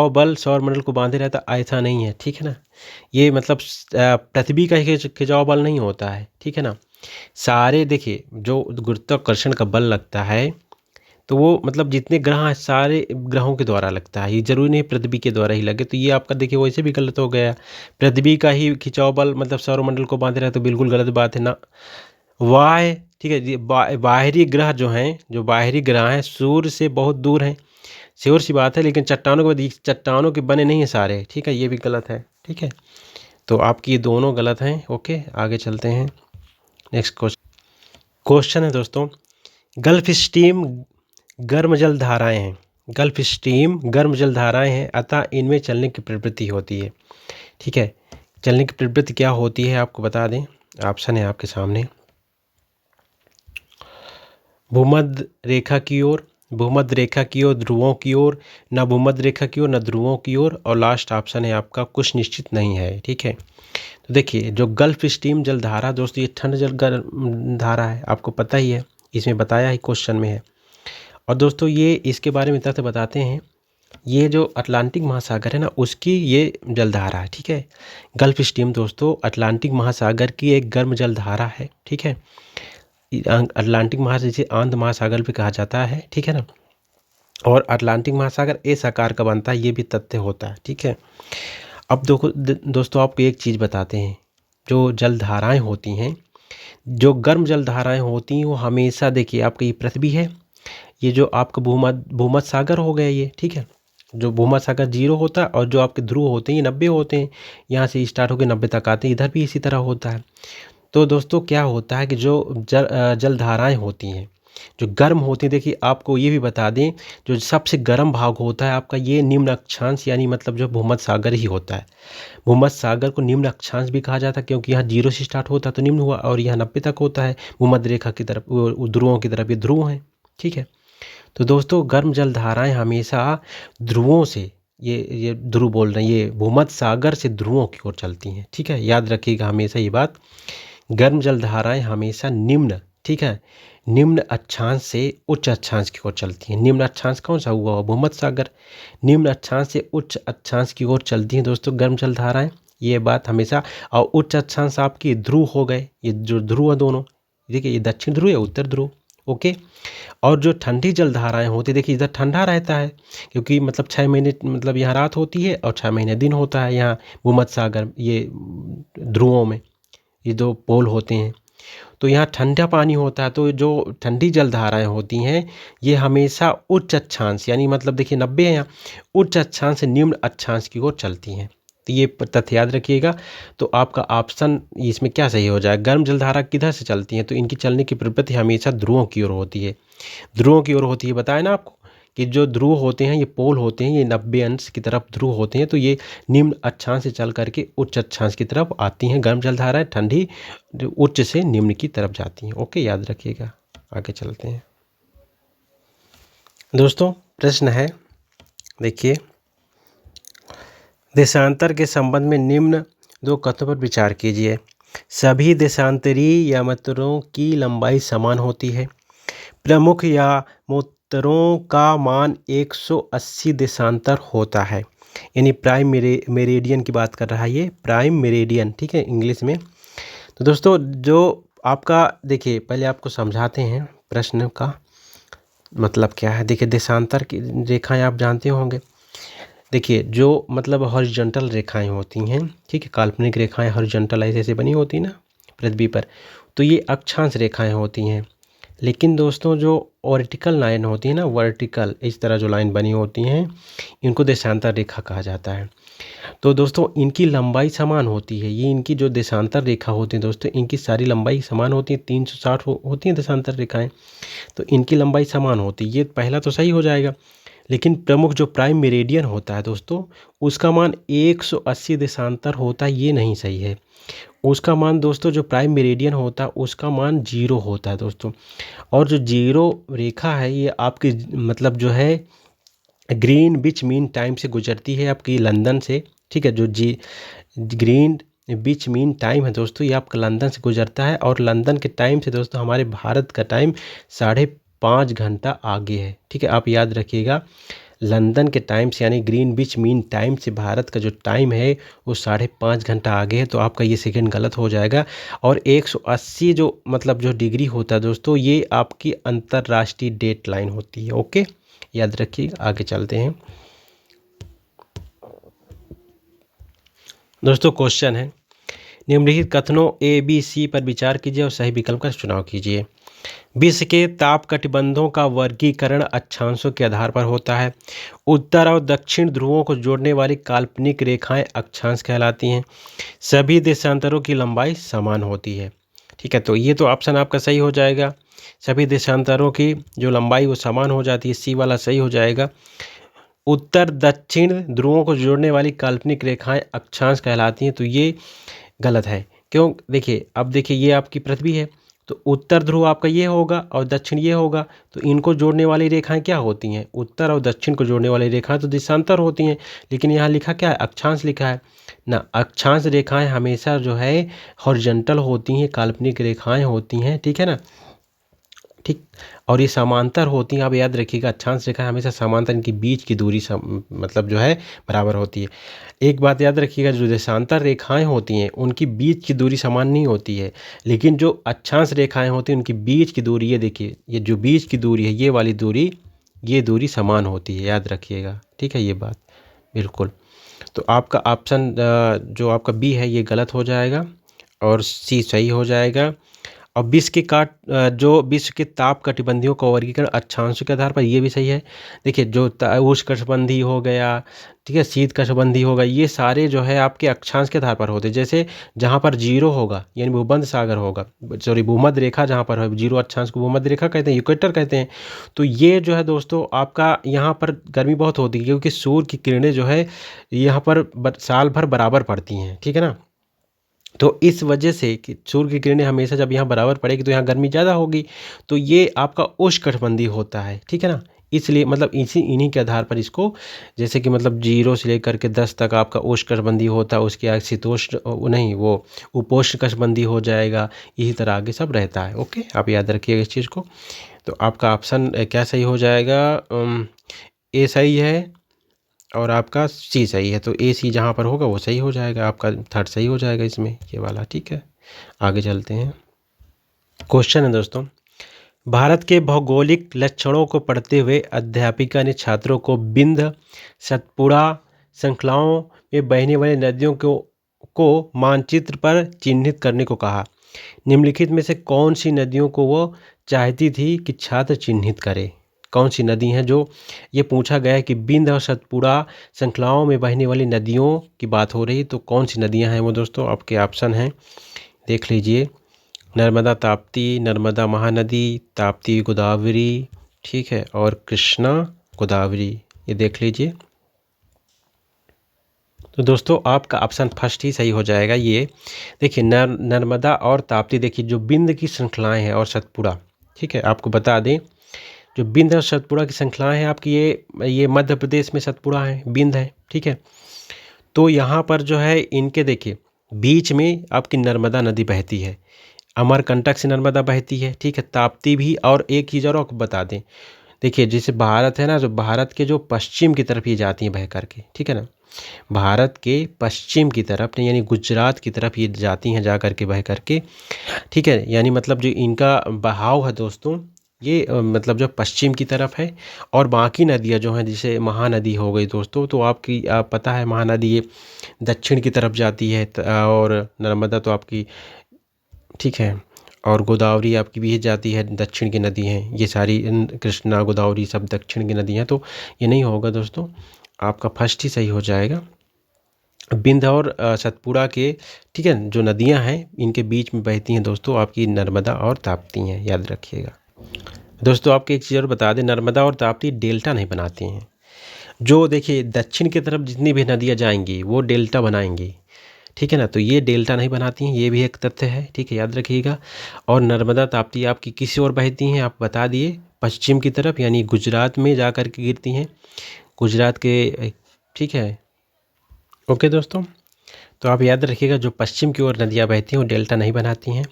बल सौरमंडल को बांधे रहता, ऐसा नहीं है। ठीक है ना, ये मतलब पृथ्वी का खिंचाव बल नहीं होता है। ठीक है ना, सारे देखिए जो गुरुत्वाकर्षण का बल लगता है, तो वो मतलब जितने ग्रह हैं सारे ग्रहों के द्वारा लगता है, ये जरूरी नहीं पृथ्वी के द्वारा ही लगे। तो ये आपका देखिए वैसे भी गलत हो गया। पृथ्वी का ही खिंचाव बल मतलब सौरमंडल को बांधे रहे, तो बिल्कुल गलत बात है ना। वाह, ठीक है जी, बाहरी ग्रह जो हैं, जो बाहरी ग्रह हैं सूर्य से बहुत दूर हैं, श्योर सी बात है, लेकिन चट्टानों के बने नहीं हैं सारे। ठीक है, ये भी गलत है। ठीक है, तो आपकी ये दोनों गलत हैं। ओके, आगे चलते हैं, नेक्स्ट क्वेश्चन है दोस्तों, गल्फ स्ट्रीम गर्म जल धाराएं हैं। गल्फ स्ट्रीम गर्म जल धाराएं हैं, अतः इनमें चलने की प्रवृत्ति होती है। ठीक है, चलने की प्रवृत्ति क्या होती है आपको बता दें, ऑप्शन है आपके सामने, भूमध्य रेखा की ओर, भूमध्य रेखा की ओर, ध्रुवों की ओर, न भूमध्य रेखा की ओर न ध्रुवों की ओर, और लास्ट ऑप्शन है आपका कुछ निश्चित नहीं है। ठीक है, तो देखिए जो गल्फ स्ट्रीम जल धारा दोस्तों, ये ठंड जल गर्म धारा है, आपको पता ही है, इसमें बताया ही क्वेश्चन में है। और दोस्तों ये इसके बारे में तथ्य बताते हैं, ये जो अटलांटिक महासागर है ना, उसकी ये जलधारा है। ठीक है, गल्फ स्ट्रीम दोस्तों अटलांटिक महासागर की एक गर्म जलधारा है। ठीक है, अटलांटिक महासागर जिसे आंध महासागर भी कहा जाता है। ठीक है ना, और अटलांटिक महासागर इस आकार का बनता है, ये भी तथ्य होता है। ठीक है, अब दोस्तों आपको एक चीज़ बताते हैं, जो जलधाराएँ होती हैं, जो गर्म जलधाराएँ होती हैं, वो हमेशा देखिए आपकी ये पृथ्वी है, ये जो आपका भूमध्य सागर हो गया ये। ठीक है, जो भूमध्य सागर 0 होता है, और जो आपके ध्रुव होते हैं ये 90 होते हैं, यहाँ से स्टार्ट होकर 90 तक आते हैं, इधर भी इसी तरह होता है। तो दोस्तों क्या होता है कि जो जलधाराएँ होती हैं, जो गर्म होती हैं, देखिए आपको ये भी बता दें, जो सबसे गर्म भाग होता है आपका ये निम्न अक्षांश, यानी मतलब जो भूमध्य सागर ही होता है। भूमध्य सागर को निम्न अक्षांश भी कहा जाता है, क्योंकि यहाँ 0 से स्टार्ट होता है तो निम्न हुआ, और यहाँ 90 तक होता है भूमध्य रेखा की तरफ, ध्रुवों की तरफ, ये ध्रुव हैं। ठीक है, तो दोस्तों गर्म जलधाराएं हमेशा ध्रुवों से ये ध्रुव बोल रहे हैं, ये भूमध्य सागर से ध्रुवों की ओर चलती हैं। ठीक है, याद रखिएगा हमेशा ये बात। गर्म जलधाराएं हमेशा निम्न, ठीक है, निम्न अक्षांश से उच्च अक्षांश की ओर चलती हैं। निम्न अक्षांश कौन सा हुआ? भूमध्य सागर। निम्न अक्षांश से उच्च अक्षांश की ओर चलती हैं दोस्तों गर्म जलधाराएं, ये बात हमेशा। और उच्च अक्षांश आपकी ध्रुव हो गए, ये जो ध्रुव है दोनों, देखिए ये दक्षिण ध्रुव या उत्तर ध्रुव। ओके। और जो ठंडी जलधाराएं होती, देखिए इधर ठंडा रहता है क्योंकि मतलब 6 महीने मतलब यहाँ रात होती है और 6 महीने दिन होता है यहाँ भूमध्य सागर, ये ध्रुवों में ये दो पोल होते हैं। तो यहाँ ठंडा पानी होता है, तो जो ठंडी जलधाराएं होती हैं ये हमेशा उच्च अक्षांश, यानी मतलब देखिए 90 है यहाँ, उच्च अक्षांश से निम्न अक्षांश की ओर चलती हैं। तो ये तथ्य याद रखिएगा। तो आपका ऑप्शन इसमें क्या सही हो जाएगा? गर्म जलधारा किधर से चलती हैं? तो इनकी चलने की प्रवृत्ति हमेशा ध्रुवों की ओर होती है, ध्रुवों की ओर होती है। बताया ना आपको कि जो ध्रुव होते हैं ये पोल होते हैं, ये 90 अंश की तरफ ध्रुव होते हैं, तो ये निम्न अक्षांश से चल करके उच्च अक्षांश की तरफ आती हैं गर्म जलधाराएं, ठंडी उच्च से निम्न की तरफ जाती हैं। ओके, याद रखिएगा। आगे चलते हैं दोस्तों। प्रश्न है, देखिए, देशांतर के संबंध में निम्न दो कथनों पर विचार कीजिए। सभी देशांतरी यामात्रों की लंबाई समान होती है। प्रमुख यामात्रों का मान 180 देशांतर होता है, यानी प्राइम मेरिडियन की बात कर रहा है ये, प्राइम मेरिडियन, ठीक है, इंग्लिश में। तो दोस्तों जो आपका, देखिए पहले आपको समझाते हैं प्रश्न का मतलब क्या है। देखिए देशांतर की रेखाएं आप जानते होंगे। देखिए जो मतलब हॉरिजॉन्टल रेखाएं होती हैं, ठीक है, काल्पनिक रेखाएं हॉरिजॉन्टल ऐसे ऐसे बनी होती ना पृथ्वी पर, तो ये अक्षांश रेखाएं होती हैं। लेकिन दोस्तों जो वर्टिकल लाइन होती है ना, वर्टिकल इस तरह जो लाइन बनी होती हैं, इनको देशांतर रेखा कहा जाता है। तो दोस्तों इनकी लंबाई समान होती है। ये इनकी जो देशांतर रेखा होती है दोस्तों, इनकी सारी लंबाई समान होती है, 360 होती हैं देशांतर रेखाएं, तो इनकी लंबाई समान होती है। ये पहला तो सही हो जाएगा। लेकिन प्रमुख जो प्राइम मेरिडियन होता है दोस्तों, उसका मान 180 देशांतर होता है, ये नहीं सही है। उसका मान दोस्तों जो प्राइम मेरिडियन होता है उसका मान 0 होता है दोस्तों। और जो 0 रेखा है ये आपकी मतलब जो है ग्रीन विच मीन टाइम से गुजरती है आपकी लंदन से, ठीक है। जो ग्रीन विच मीन टाइम है दोस्तों, ये आपका लंदन से गुजरता है, और लंदन के टाइम से दोस्तों हमारे भारत का टाइम 5.5 घंटा आगे है, ठीक है। आप याद रखिएगा, लंदन के टाइम से यानी ग्रीन विच मीन टाइम से भारत का जो टाइम है वो 5.5 घंटा आगे है। तो आपका ये सेकंड गलत हो जाएगा। और 180 जो मतलब जो डिग्री होता है दोस्तों, ये आपकी अंतर्राष्ट्रीय डेट लाइन होती है। ओके, याद रखिए। आगे चलते हैं दोस्तों। क्वेश्चन है, निम्नलिखित कथनों ए बी सी पर विचार कीजिए और सही विकल्प का चुनाव कीजिए। विश्व के ताप कटिबंधों का वर्गीकरण अक्षांशों के आधार पर होता है। उत्तर और दक्षिण ध्रुवों को जोड़ने वाली काल्पनिक रेखाएं अक्षांश कहलाती हैं। सभी देशांतरों की लंबाई समान होती है, ठीक है। तो ये तो ऑप्शन आपका सही हो जाएगा। सभी देशांतरों की जो लंबाई वो समान हो जाती है, सी वाला सही हो जाएगा। उत्तर दक्षिण ध्रुवों को जोड़ने वाली काल्पनिक रेखाएं अक्षांश कहलाती हैं, तो ये गलत है। क्यों? देखिए अब देखिए ये आपकी पृथ्वी है, तो उत्तर ध्रुव आपका ये होगा और दक्षिण ये होगा, तो इनको जोड़ने वाली रेखाएं क्या होती हैं? उत्तर और दक्षिण को जोड़ने वाली रेखाएं तो दिशांतर होती हैं, लेकिन यहाँ लिखा क्या है? अक्षांश लिखा है ना। अक्षांश रेखाएं हमेशा जो है हॉरिजॉन्टल होती हैं, काल्पनिक रेखाएं होती हैं, ठीक है ना, ठीक। और ये समांतर होती हैं, आप याद रखिएगा, अक्षांश रेखा हमेशा समांतर, इनकी बीच की दूरी मतलब जो है बराबर होती है। एक बात याद रखिएगा, जो देशांतर रेखाएं होती हैं उनकी बीच की दूरी समान नहीं होती है, लेकिन जो अक्षांश रेखाएं होती हैं उनकी बीच की दूरी, ये देखिए ये जो बीच की दूरी है, ये वाली दूरी, ये दूरी समान होती है, याद रखिएगा, ठीक है ये बात बिल्कुल। तो आपका ऑप्शन जो आपका बी है ये गलत हो जाएगा और सी सही हो जाएगा। और जो विश्व के ताप कटिबंधियों का वर्गीकरण अक्षांशों के आधार पर, ये भी सही है। देखिए जो उष्णकटिबंधी हो गया, ठीक है, शीत कटिबंधी होगा, ये सारे जो है आपके अक्षांश के आधार पर होते हैं। जैसे जहाँ पर 0 होगा यानी भूमध्य सागर होगा, सॉरी भूमध्य रेखा जहाँ पर है 0 अक्षांश को भूमध्य रेखा कहते हैं, इक्वेटर कहते हैं। तो ये जो है दोस्तों आपका यहाँ पर गर्मी बहुत होती है, क्योंकि सूर्य की किरणें जो है यहाँ पर साल भर बराबर पड़ती हैं, ठीक है ना। तो इस वजह से कि सूर्य की किरणें हमेशा जब यहाँ बराबर पड़ेगी तो यहाँ गर्मी ज़्यादा होगी, तो ये आपका उष्णकटिबंधीय होता है, ठीक है ना। इसलिए मतलब इन्हीं के आधार पर इसको, जैसे कि मतलब 0 से लेकर के 10 तक आपका उष्णकटिबंधीय होता है, उसके आगे शीतोष्ण नहीं, वो उपोष्णकटिबंधीय हो जाएगा, इसी तरह आगे सब रहता है। ओके, आप याद रखिएगा इस चीज़ को। तो आपका ऑप्शन क्या सही हो जाएगा? ए सही है और आपका सी सही है। तो ए सी जहाँ पर होगा वो सही हो जाएगा, आपका थर्ड सही हो जाएगा इसमें, ये वाला। ठीक है, आगे चलते हैं। क्वेश्चन है दोस्तों, भारत के भौगोलिक लक्षणों को पढ़ते हुए अध्यापिका ने छात्रों को विंध्य सतपुड़ा श्रृंखलाओं में बहने वाली नदियों को मानचित्र पर चिन्हित करने को कहा। निम्नलिखित में से कौन सी नदियों को वो चाहती थी कि छात्र चिन्हित करे? कौन सी नदी हैं जो, ये पूछा गया है कि विंध्य और सतपुड़ा श्रृंखलाओं में बहने वाली नदियों की बात हो रही, तो कौन सी नदियां हैं वो दोस्तों? आपके ऑप्शन हैं, देख लीजिए। नर्मदा ताप्ती, नर्मदा महानदी, ताप्ती गोदावरी, ठीक है, और कृष्णा गोदावरी, ये देख लीजिए। तो दोस्तों आपका ऑप्शन फर्स्ट ही सही हो जाएगा। ये देखिए नर्मदा और ताप्ती, देखिए जो विंध्य की श्रृंखलाएं हैं और सतपुड़ा, ठीक है, आपको बता दें जो विंध्य और सतपुड़ा की श्रृंखलाएं हैं आपकी, ये मध्य प्रदेश में सतपुड़ा है, विंध्य है, ठीक है। तो यहाँ पर जो है इनके देखिए बीच में आपकी नर्मदा नदी बहती है, अमरकंटक से नर्मदा बहती है, ठीक है, ताप्ती भी। और एक चीज़ और आपको बता दें, देखिए जैसे भारत है ना, जो भारत के जो पश्चिम की तरफ ये जाती हैं बह करके, ठीक है ना, भारत के पश्चिम की तरफ यानी गुजरात की तरफ ये जाती हैं जा करके बह करके, ठीक है। यानी मतलब जो इनका बहाव है दोस्तों, ये मतलब जो पश्चिम की तरफ है। और बाकी नदियाँ जो हैं, जैसे महानदी हो गई दोस्तों, तो आप पता है महानदी ये दक्षिण की तरफ जाती है, और नर्मदा तो आपकी, ठीक है, और गोदावरी आपकी भी जाती है, दक्षिण की नदी हैं ये सारी, कृष्णा गोदावरी सब दक्षिण की नदी हैं। तो ये नहीं होगा दोस्तों, आपका फर्स्ट ही सही हो जाएगा। विंध्य और सतपुड़ा के, ठीक है, जो नदियां हैं इनके बीच में बहती हैं दोस्तों आपकी नर्मदा और ताप्ती हैं, याद रखिएगा। दोस्तों आपको एक चीज़ और बता दें, नर्मदा और ताप्ती डेल्टा नहीं बनाती हैं। जो देखिए दक्षिण की तरफ जितनी भी नदियाँ जाएंगी वो डेल्टा बनाएंगी, ठीक है ना, तो ये डेल्टा नहीं बनाती हैं, ये भी एक तथ्य है, ठीक है, याद रखिएगा। और नर्मदा ताप्ती आपकी किसी और बहती हैं, आप बता दिए पश्चिम की तरफ, यानी गुजरात में जा कर के गिरती हैं, गुजरात के, ठीक है। ओके दोस्तों, तो आप याद रखिएगा जो पश्चिम की ओर नदियाँ बहती हैं वो डेल्टा नहीं बनाती हैं।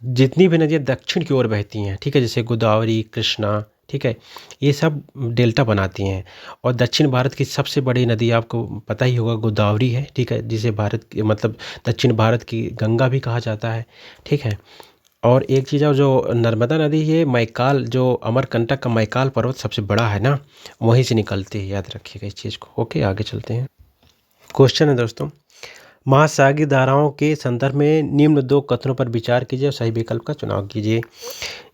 जितनी भी नदियाँ दक्षिण की ओर बहती हैं, ठीक है, जैसे गोदावरी, कृष्णा, ठीक है, ये सब डेल्टा बनाती हैं। और दक्षिण भारत की सबसे बड़ी नदी आपको पता ही होगा गोदावरी है, ठीक है, जिसे भारत की मतलब दक्षिण भारत की गंगा भी कहा जाता है, ठीक है। और एक चीज़ और, जो नर्मदा नदी, ये मैकाल, जो अमरकंटक का मैकाल पर्वत सबसे बड़ा है ना, वहीं से निकलती है, याद रखिएगा इस चीज़ को। ओके, आगे चलते हैं। क्वेश्चन है दोस्तों, महासागरीय धाराओं के संदर्भ में निम्न दो कथनों पर विचार कीजिए और सही विकल्प का चुनाव कीजिए।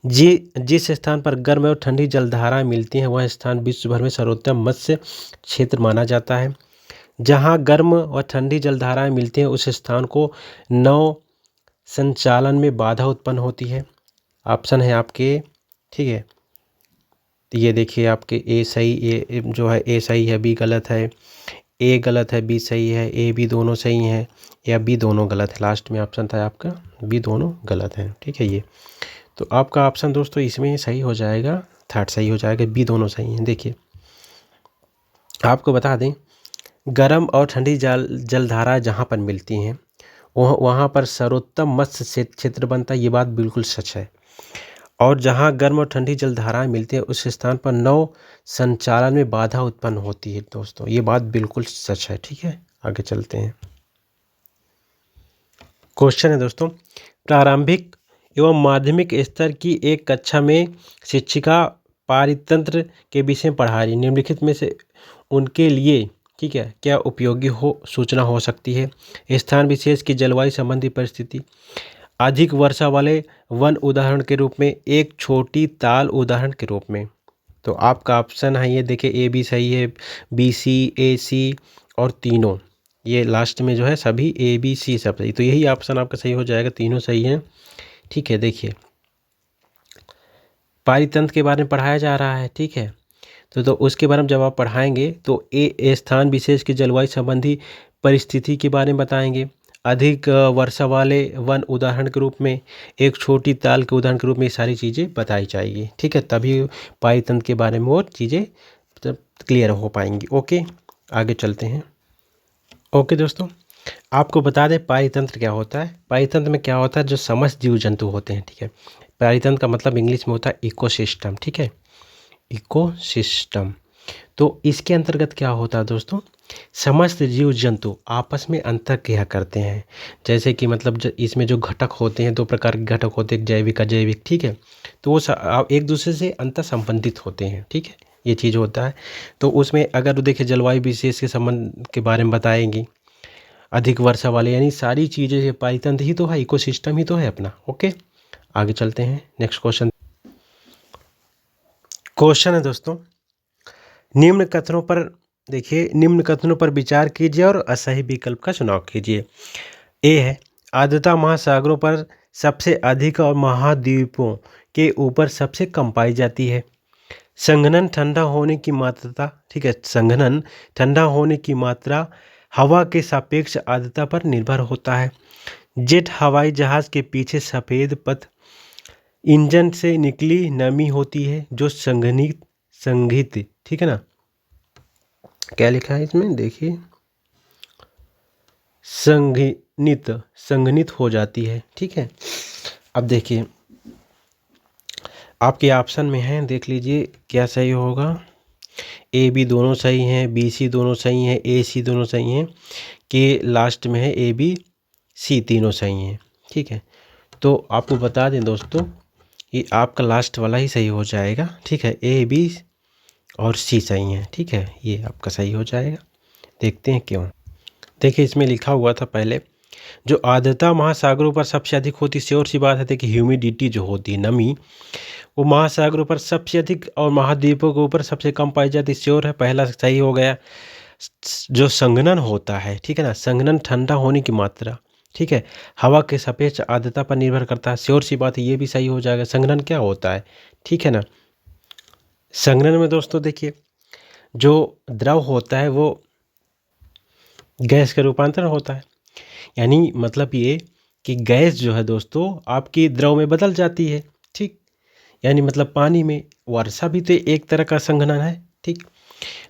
जिस स्थान पर गर्म और ठंडी जलधाराएं मिलती हैं वह स्थान विश्व भर में सर्वोत्तम मत्स्य क्षेत्र माना जाता है। जहां गर्म और ठंडी जलधाराएं मिलती हैं उस स्थान को नौ संचालन में बाधा उत्पन्न होती है। ऑप्शन है आपके, ठीक है, तो ये देखिए आपके ए सही, ए जो है ए सही है, बी गलत है, ए गलत है, बी सही है, ए बी दोनों सही हैं, या बी दोनों गलत है। लास्ट में ऑप्शन था आपका बी दोनों गलत है, ठीक है। ये तो आपका ऑप्शन दोस्तों इसमें सही हो जाएगा, थर्ड सही हो जाएगा, बी दोनों सही हैं। देखिए आपको बता दें, गर्म और ठंडी जलधारा जहाँ पर मिलती हैं वहाँ पर सर्वोत्तम मत्स्य क्षेत्र बनता है, ये बात बिल्कुल सच है। और जहाँ गर्म और ठंडी जलधाराएं मिलती हैं उस स्थान पर नौ संचालन में बाधा उत्पन्न होती है दोस्तों, ये बात बिल्कुल सच है, ठीक है। आगे चलते हैं। क्वेश्चन है दोस्तों, प्रारंभिक एवं माध्यमिक स्तर की एक कक्षा में शिक्षिका पारितंत्र के विषय में पढ़ा रही, निम्नलिखित में से उनके लिए, ठीक है, क्या उपयोगी सूचना हो सकती है? स्थान विशेष की जलवायु संबंधी परिस्थिति, अधिक वर्षा वाले वन उदाहरण के रूप में, एक छोटी ताल उदाहरण के रूप में। तो आपका ऑप्शन है ये देखिए, ए बी सही है, बी सी, ए सी और तीनों, ये लास्ट में जो है सभी ए बी सी सब सही, तो यही ऑप्शन आपका सही हो जाएगा, तीनों सही हैं, ठीक है। देखिए पारितंत्र के बारे में पढ़ाया जा रहा है, ठीक है, तो उसके बारे में जब आप पढ़ाएंगे तो ए स्थान विशेष की जलवायु संबंधी परिस्थिति के बारे में बताएंगे, अधिक वर्षा वाले वन उदाहरण के रूप में, एक छोटी ताल के उदाहरण के रूप में, ये सारी चीज़ें बताई जाएगी। ठीक है, तभी पाई तंत्र के बारे में और चीज़ें क्लियर हो पाएंगी। ओके, आगे चलते हैं। ओके दोस्तों, आपको बता दें पाई तंत्र क्या होता है। पाई तंत्र में क्या होता है, जो समस्त जीव जंतु होते हैं। ठीक है, पाई तंत्र का मतलब इंग्लिश में होता है इकोसिस्टम। ठीक है, इकोसिस्टम। तो इसके अंतर्गत क्या होता है दोस्तों, समस्त जीव जंतु आपस में अंतरक्रिया करते हैं। जैसे कि मतलब इसमें जो घटक होते हैं, दो प्रकार के घटक होते हैं, जैविक अजैविक। ठीक है, तो वो एक दूसरे से अंतर संबंधित होते हैं। ठीक है, ये चीज़ होता है। तो उसमें अगर देखिए जलवायु विशेष के संबंध के बारे में बताएंगी, अधिक वर्षा वाले, यानी सारी चीज़ें, ये पारितंत्र ही तो है, इकोसिस्टम ही तो है अपना। ओके, आगे चलते हैं। नेक्स्ट क्वेश्चन है दोस्तों, निम्न कथनों पर देखिए, निम्न कथनों पर विचार कीजिए और असही विकल्प का चुनाव कीजिए। ए है, आर्द्रता महासागरों पर सबसे अधिक और महाद्वीपों के ऊपर सबसे कम पाई जाती है। संघनन ठंडा होने की मात्रा, ठीक है, संघनन ठंडा होने की मात्रा हवा के सापेक्ष आर्द्रता पर निर्भर होता है। जेट हवाई जहाज के पीछे सफ़ेद पथ इंजन से निकली नमी होती है जो संघित, ठीक है ना, क्या लिखा है इसमें देखिए, संघनित हो जाती है। ठीक है, अब देखिए आपके ऑप्शन में है, देख लीजिए क्या सही होगा। ए बी दोनों सही हैं, बी सी दोनों सही हैं, ए सी दोनों सही हैं, के लास्ट में है ए बी सी तीनों सही हैं। ठीक है, तो आपको बता दें दोस्तों, ये आपका लास्ट वाला ही सही हो जाएगा। ठीक है, ए बी और सी सही हैं। ठीक है, ये आपका सही हो जाएगा। देखते हैं क्यों। देखिए इसमें लिखा हुआ था पहले, जो आर्द्रता महासागरों पर सबसे अधिक होती, श्योर सी बात है कि ह्यूमिडिटी जो होती है, नमी, वो महासागरों पर सबसे अधिक और महाद्वीपों के ऊपर सबसे कम पाई जाती, श्योर है, पहला सही हो गया। जो संघनन होता है, ठीक है ना, संघनन ठंडा होने की मात्रा, ठीक है, हवा के सापेक्ष आर्द्रता पर निर्भर करता है, श्योर सी बात है, ये भी सही हो जाएगा। संघनन क्या होता है, ठीक है ना, संघनन में दोस्तों देखिए, जो द्रव होता है वो गैस का रूपांतरण होता है। यानी मतलब ये कि गैस जो है दोस्तों आपकी द्रव में बदल जाती है। ठीक, यानी मतलब पानी में, वर्षा भी तो एक तरह का संघनन है। ठीक,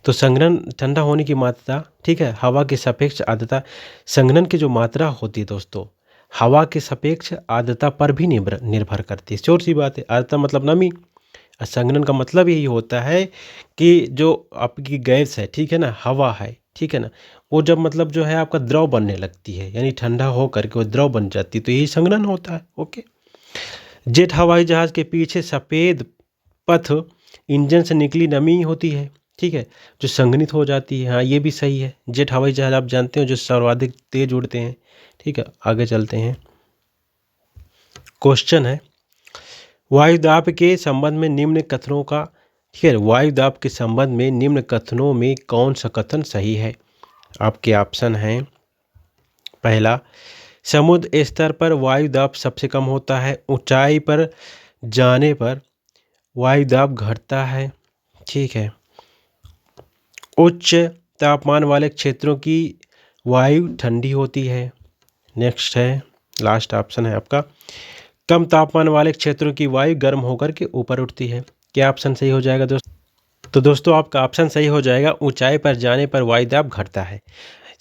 तो संघनन ठंडा होने की मात्रा, ठीक है, हवा के सापेक्ष आर्द्रता, संघनन की जो मात्रा होती है दोस्तों हवा के सापेक्ष आर्द्रता पर भी निर्भर करती है। श्योर सी बात है, आर्द्रता मतलब नमी, और संघनन का मतलब यही होता है कि जो आपकी गैस है, ठीक है ना, हवा है, ठीक है ना, वो जब मतलब जो है आपका द्रव बनने लगती है, यानी ठंडा हो करके वो द्रव बन जाती है, तो यही संघनन होता है। ओके, जेट हवाई जहाज के पीछे सफ़ेद पथ इंजन से निकली नमी होती है, ठीक है, जो संघनित हो जाती है। हाँ, ये भी सही है। जेट हवाई जहाज आप जानते हो जो सर्वाधिक तेज उड़ते हैं। ठीक है, आगे चलते हैं। क्वेश्चन है, वायुदाब के संबंध में निम्न कथनों का, ठीक है, वायुदाब के संबंध में निम्न कथनों में कौन सा कथन सही है। आपके ऑप्शन हैं, पहला, समुद्र स्तर पर वायुदाब सबसे कम होता है, ऊंचाई पर जाने पर वायुदाब घटता है। ठीक है, उच्च तापमान वाले क्षेत्रों की वायु ठंडी होती है। नेक्स्ट है, लास्ट ऑप्शन है आपका, कम तापमान वाले क्षेत्रों की वायु गर्म होकर के ऊपर उठती है। क्या ऑप्शन सही हो जाएगा दोस्तों? तो दोस्तों आपका ऑप्शन सही हो जाएगा, ऊंचाई पर जाने पर वायुदाब घटता है।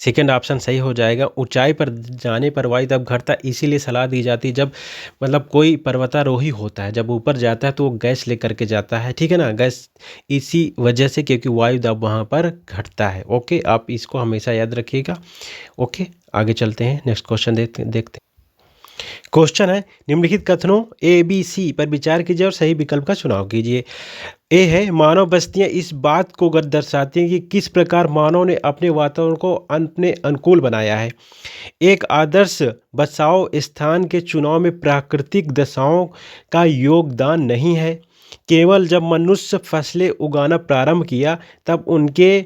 सेकेंड ऑप्शन सही हो जाएगा, ऊंचाई पर जाने पर वायुदाब घटता, इसीलिए सलाह दी जाती है जब मतलब कोई पर्वतारोही होता है, जब ऊपर जाता है तो वो गैस लेकर के जाता है, ठीक है ना, गैस, इसी वजह से, क्योंकि वायुदाब वहाँ पर घटता है। ओके, आप इसको हमेशा याद रखिएगा। ओके, आगे चलते हैं, नेक्स्ट क्वेश्चन देखते हैं। क्वेश्चन है, निम्नलिखित कथनों ए बी सी पर विचार कीजिए और सही विकल्प का चुनाव कीजिए। ए है, मानव बस्तियां इस बात को दर्शाती हैं कि किस प्रकार मानव ने अपने वातावरण को अपने अनुकूल बनाया है। एक आदर्श बसाव स्थान के चुनाव में प्राकृतिक दशाओं का योगदान नहीं है। केवल जब मनुष्य फसलें उगाना प्रारंभ किया तब उनके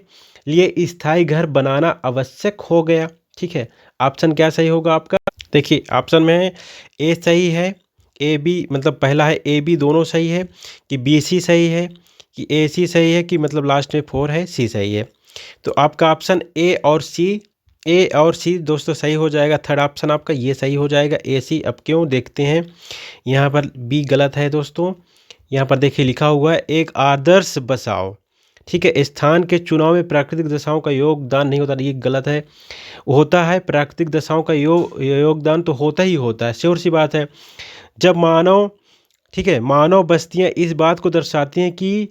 लिए स्थायी घर बनाना आवश्यक हो गया। ठीक है, ऑप्शन क्या सही होगा आपका? देखिए ऑप्शन में है, ए सही है, ए बी मतलब पहला है ए बी दोनों सही है, कि बी सी सही है, कि ए सी सही है, कि मतलब लास्ट में 4 है, सी सही है। तो आपका ऑप्शन ए और सी ए और सी दोस्तों सही हो जाएगा, थर्ड ऑप्शन आपका ये सही हो जाएगा, ए सी। अब क्यों देखते हैं, यहाँ पर बी गलत है दोस्तों। यहाँ पर देखिए लिखा हुआ है एक आदर्श बसाओ, ठीक है, स्थान के चुनाव में प्राकृतिक दशाओं का योगदान नहीं होता, ये गलत है। होता है, प्राकृतिक दशाओं का योगदान तो होता ही होता है, श्योर सी बात है। जब मानव, ठीक है, मानव बस्तियां इस बात को दर्शाती हैं कि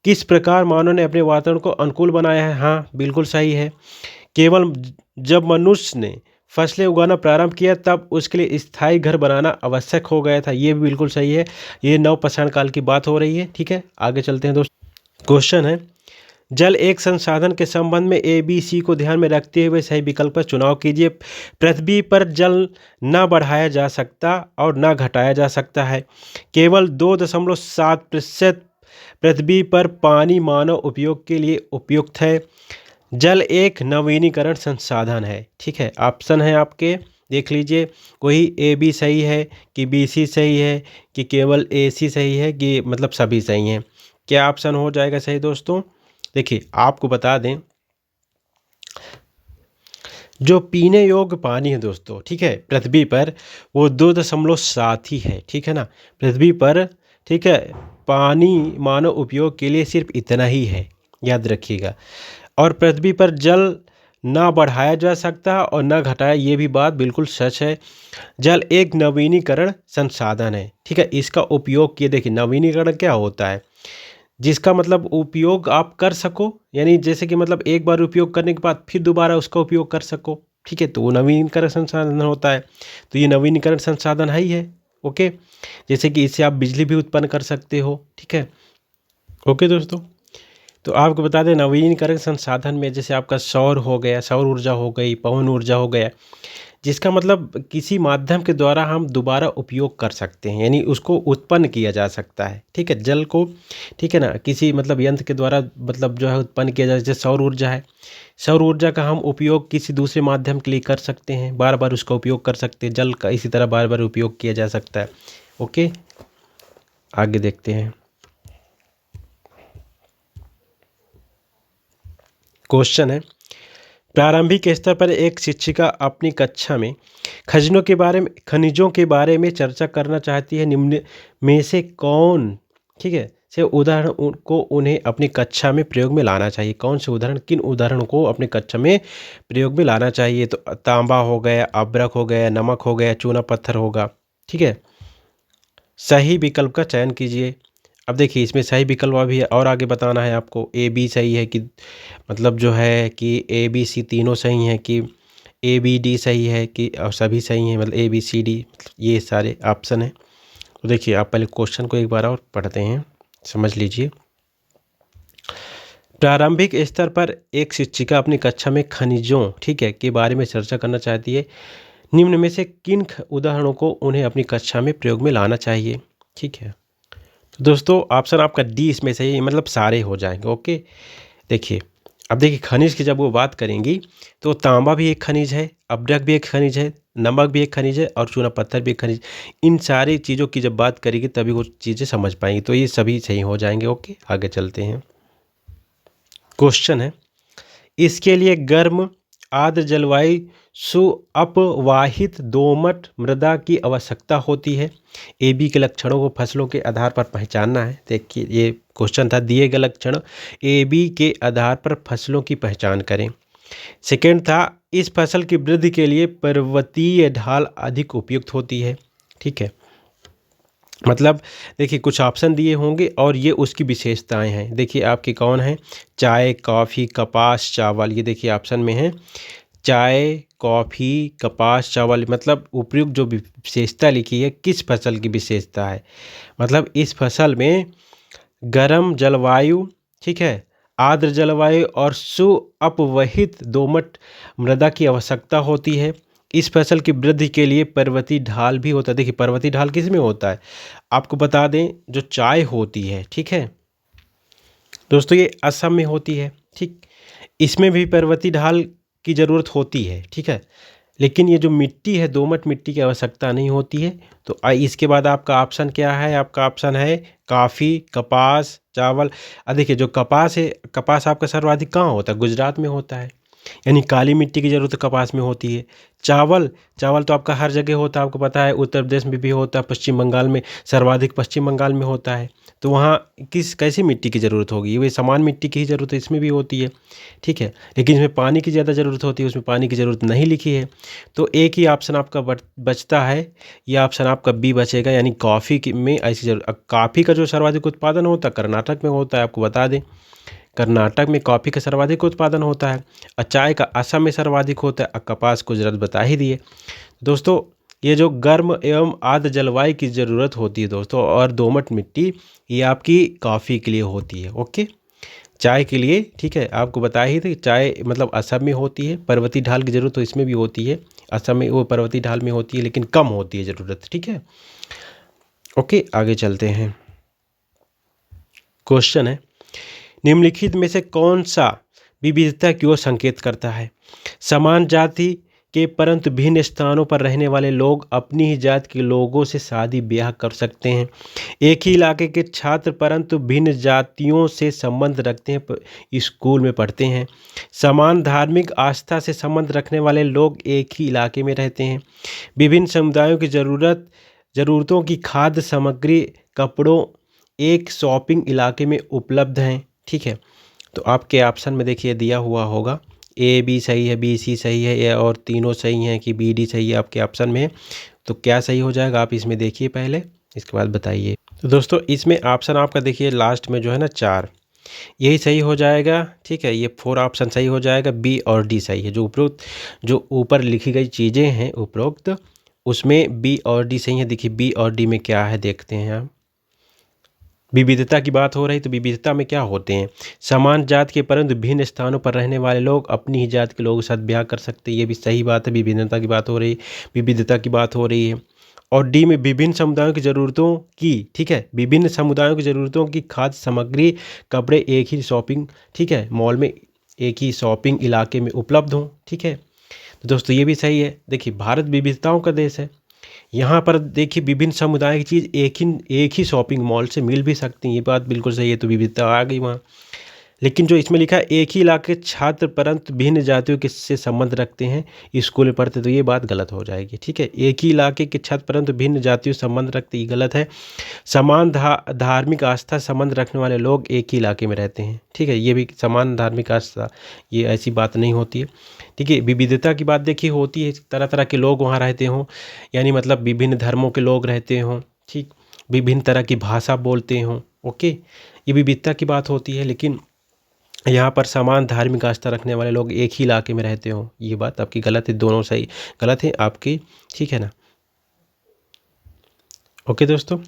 किस प्रकार मानव ने अपने वातावरण को अनुकूल बनाया है, हाँ बिल्कुल सही है। केवल जब मनुष्य ने फसलें उगाना प्रारंभ किया तब उसके लिए स्थायी घर बनाना आवश्यक हो गया था, ये भी बिल्कुल सही है। ये नवपाषाण काल की बात हो रही है, ठीक है। आगे चलते हैं दोस्तों। क्वेश्चन है, जल एक संसाधन के संबंध में ए बी सी को ध्यान में रखते हुए सही विकल्प का चुनाव कीजिए। पृथ्वी पर जल न बढ़ाया जा सकता और न घटाया जा सकता है। केवल 2.7% पृथ्वी पर पानी मानव उपयोग के लिए उपयुक्त है। जल एक नवीनीकरण संसाधन है, ठीक है। ऑप्शन है आपके, देख लीजिए, कोई ए बी सही है कि बी सी सही है कि केवल ए सी सही है कि मतलब सभी सही हैं। क्या ऑप्शन हो जाएगा सही दोस्तों? देखिए आपको बता दें, जो पीने योग्य पानी है दोस्तों, ठीक है, पृथ्वी पर वो 2.7 ही है, ठीक है ना, पृथ्वी पर, ठीक है। पानी मानव उपयोग के लिए सिर्फ इतना ही है, याद रखिएगा। और पृथ्वी पर जल ना बढ़ाया जा सकता और ना घटाया, ये भी बात बिल्कुल सच है। जल एक नवीनीकरण संसाधन है, ठीक है। इसका उपयोग किए, देखिए नवीनीकरण क्या होता है, जिसका मतलब उपयोग आप कर सको, यानी जैसे कि मतलब एक बार उपयोग करने के बाद फिर दोबारा उसका उपयोग कर सको, ठीक है, तो वो नवीनीकरण संसाधन होता है। तो ये नवीनीकरण संसाधन है ही है, ओके। जैसे कि इससे आप बिजली भी उत्पन्न कर सकते हो, ठीक है, ओके दोस्तों। तो आपको बता दें, नवीनीकरण संसाधन में जैसे आपका सौर हो गया, सौर ऊर्जा हो गई, पवन ऊर्जा हो गया, जिसका मतलब किसी माध्यम के द्वारा हम दोबारा उपयोग कर सकते हैं, यानी उसको उत्पन्न किया जा सकता है, ठीक है, जल को, ठीक है ना, किसी मतलब यंत्र के द्वारा मतलब जो है उत्पन्न किया जा, जैसे सौर ऊर्जा है, सौर ऊर्जा का हम उपयोग किसी दूसरे माध्यम के लिए कर सकते हैं, बार बार उसका उपयोग कर सकते हैं। जल का इसी तरह बार बार उपयोग किया जा सकता है, ओके। आगे देखते हैं। क्वेश्चन है, प्रारंभिक स्तर पर एक शिक्षिका अपनी कक्षा में खनिजों के बारे में चर्चा करना चाहती है। निम्न में से कौन, ठीक है, से उदाहरण को उन्हें अपनी कक्षा में प्रयोग में लाना चाहिए। कौन से उदाहरण, किन उदाहरणों को अपनी कक्षा में प्रयोग में लाना चाहिए? तो तांबा हो गया, अभ्रक हो गया, नमक हो गया, चूना पत्थर होगा, ठीक है। सही विकल्प का चयन कीजिए। अब देखिए इसमें सही विकल्प अभी है और आगे बताना है आपको। ए बी सही है कि मतलब जो है कि ए बी सी तीनों सही हैं कि ए बी डी सही है कि, और सभी सही हैं, मतलब ए बी सी डी, ये सारे ऑप्शन हैं। तो देखिए आप पहले क्वेश्चन को एक बार और पढ़ते हैं, समझ लीजिए। प्रारंभिक स्तर पर एक शिक्षिका अपनी कक्षा में खनिजों, ठीक है, के बारे में चर्चा करना चाहती है। निम्न में से किन उदाहरणों को उन्हें अपनी कक्षा में प्रयोग में लाना चाहिए, ठीक है। तो दोस्तों ऑप्शन आपका डी इसमें सही है, मतलब सारे हो जाएंगे, ओके। देखिए अब देखिए खनिज की जब वो बात करेंगी तो तांबा भी एक खनिज है, अभ्रक भी एक खनिज है, नमक भी एक खनिज है और चूना पत्थर भी एक खनिज। इन सारी चीज़ों की जब बात करेगी तभी वो चीज़ें समझ पाएंगी, तो ये सभी सही हो जाएंगे, ओके। आगे चलते हैं। क्वेश्चन है, इसके लिए गर्म आर्द्र जलवायु सुअपवाहित दोमट मृदा की आवश्यकता होती है। ए बी के लक्षणों को फसलों के आधार पर पहचानना है। देखिए ये क्वेश्चन था, दिए गए लक्षण ए बी के आधार पर फसलों की पहचान करें। सेकेंड था, इस फसल की वृद्धि के लिए पर्वतीय ढाल अधिक उपयुक्त होती है, ठीक है। मतलब देखिए कुछ ऑप्शन दिए होंगे और ये उसकी विशेषताएं हैं। देखिए आपके कौन हैं, चाय, कॉफ़ी, कपास, चावल, ये देखिए ऑप्शन में है चाय, कॉफ़ी, कपास, चावल। मतलब उपयुक्त जो विशेषता लिखी है किस फसल की विशेषता है, मतलब इस फसल में गर्म जलवायु, ठीक है, आर्द्र जलवायु और सुअपवहित दोमट मृदा की आवश्यकता होती है। इस फसल की वृद्धि के लिए पर्वतीय ढाल भी होता है। देखिए पर्वतीय ढाल किस में होता है, आपको बता दें, जो चाय होती है, ठीक है दोस्तों, ये असम में होती है, ठीक। इसमें भी पर्वतीय ढाल की ज़रूरत होती है, ठीक है, लेकिन ये जो मिट्टी है दोमट मिट्टी की आवश्यकता नहीं होती है। तो इसके बाद आपका ऑप्शन क्या है, आपका ऑप्शन है कॉफ़ी, कपास, चावल। देखिए जो कपास है, कपास आपका सर्वाधिक कहाँ होता है, गुजरात में होता है। यानी काली मिट्टी की ज़रूरत कपास में होती है। चावल, चावल तो आपका हर जगह होता है, आपको पता है उत्तर प्रदेश में भी होता है, पश्चिम बंगाल में सर्वाधिक पश्चिम बंगाल में होता है। तो वहाँ कैसी मिट्टी की ज़रूरत होगी? वही समान मिट्टी की ही ज़रूरत इसमें भी होती है, ठीक है। लेकिन इसमें पानी की ज़्यादा ज़रूरत होती है, उसमें पानी की ज़रूरत नहीं लिखी है। तो एक ही ऑप्शन आपका बचता है, ये ऑप्शन आपका बी बचेगा, यानी कॉफ़ी की में ऐसी कॉफ़ी का जो सर्वाधिक उत्पादन होता है कर्नाटक में होता है, आपको बता दें। कर्नाटक में कॉफ़ी का सर्वाधिक उत्पादन होता है और चाय का असम में सर्वाधिक होता है और कपास को ज़रूरत बता ही दिए। दोस्तों, ये जो गर्म एवं आर्द्र जलवायु की ज़रूरत होती है दोस्तों, और दोमट मिट्टी, ये आपकी कॉफ़ी के लिए होती है। ओके, चाय के लिए ठीक है, आपको बताया ही था कि चाय मतलब असम में होती है, पर्वतीय ढाल की ज़रूरत तो इसमें भी होती है। असम में वो पर्वतीय ढाल में होती है लेकिन कम होती है ज़रूरत, ठीक है। ओके, आगे चलते हैं। क्वेश्चन है, निम्नलिखित में से कौन सा विविधता की ओर संकेत करता है? समान जाति के परंतु भिन्न स्थानों पर रहने वाले लोग अपनी ही जात के लोगों से शादी ब्याह कर सकते हैं। एक ही इलाके के छात्र परंतु भिन्न जातियों से संबंध रखते हैं, स्कूल में पढ़ते हैं। समान धार्मिक आस्था से संबंध रखने वाले लोग एक ही इलाके में रहते हैं। विभिन्न समुदायों की ज़रूरतों की खाद्य सामग्री, कपड़ों एक शॉपिंग इलाके में उपलब्ध हैं, ठीक है। तो आपके ऑप्शन में देखिए दिया हुआ होगा, ए बी सही है, बी सी सही है, या और तीनों सही हैं कि बी डी सही है आपके ऑप्शन में। तो क्या सही हो जाएगा आप इसमें देखिए पहले, इसके बाद बताइए। तो दोस्तों इसमें ऑप्शन आपका देखिए लास्ट में जो है ना 4, यही सही हो जाएगा, ठीक है। ये 4 ऑप्शन सही हो जाएगा, बी और डी सही है। जो ऊपर लिखी गई चीज़ें हैं उपरोक्त, उसमें बी और डी सही है। देखिए बी और डी में क्या है देखते हैं हम। विविधता की बात हो रही, तो विविधता में क्या होते हैं? समान जात के परंतु भिन्न स्थानों पर रहने वाले लोग अपनी ही जात के लोगों के साथ ब्याह कर सकते हैं, ये भी सही बात है। विभिन्नता की बात हो रही, विविधता की बात हो रही है। और डी में विभिन्न समुदायों की ज़रूरतों की, ठीक है, विभिन्न समुदायों की ज़रूरतों की खाद्य सामग्री, कपड़े एक ही शॉपिंग, ठीक है, मॉल में एक ही शॉपिंग इलाके में उपलब्ध हों, ठीक है। तो दोस्तों ये भी सही है। देखिए भारत विविधताओं का देश है, यहाँ पर देखिए विभिन्न समुदाय की चीज़ एक ही शॉपिंग मॉल से मिल भी सकती हैं, ये बात बिल्कुल सही है। तो विविधता आ गई वहाँ। लेकिन जो इसमें लिखा है एक ही इलाके के छात्र परंतु भिन्न जातियों के से संबंध रखते हैं, स्कूल में पढ़ते, तो ये बात गलत हो जाएगी, ठीक है। एक ही इलाके के छात्र परंतु भिन्न जातियों से संबंध रखते, ये गलत है। समान धार्मिक आस्था संबंध रखने वाले लोग एक ही इलाके में रहते हैं, ठीक है, ये भी समान धार्मिक आस्था, ये ऐसी बात नहीं होती है, ठीक है। विविधता की बात देखिए होती है तरह तरह के लोग वहाँ रहते हों, यानी मतलब विभिन्न धर्मों के लोग रहते हों, ठीक, विभिन्न तरह की भाषा बोलते हों, ओके, ये विविधता की बात होती है। लेकिन यहाँ पर समान धार्मिक आस्था रखने वाले लोग एक ही इलाके में रहते हों, ये बात आपकी गलत है। दोनों सही गलत है आपकी, ठीक है ना। ओके दोस्तों,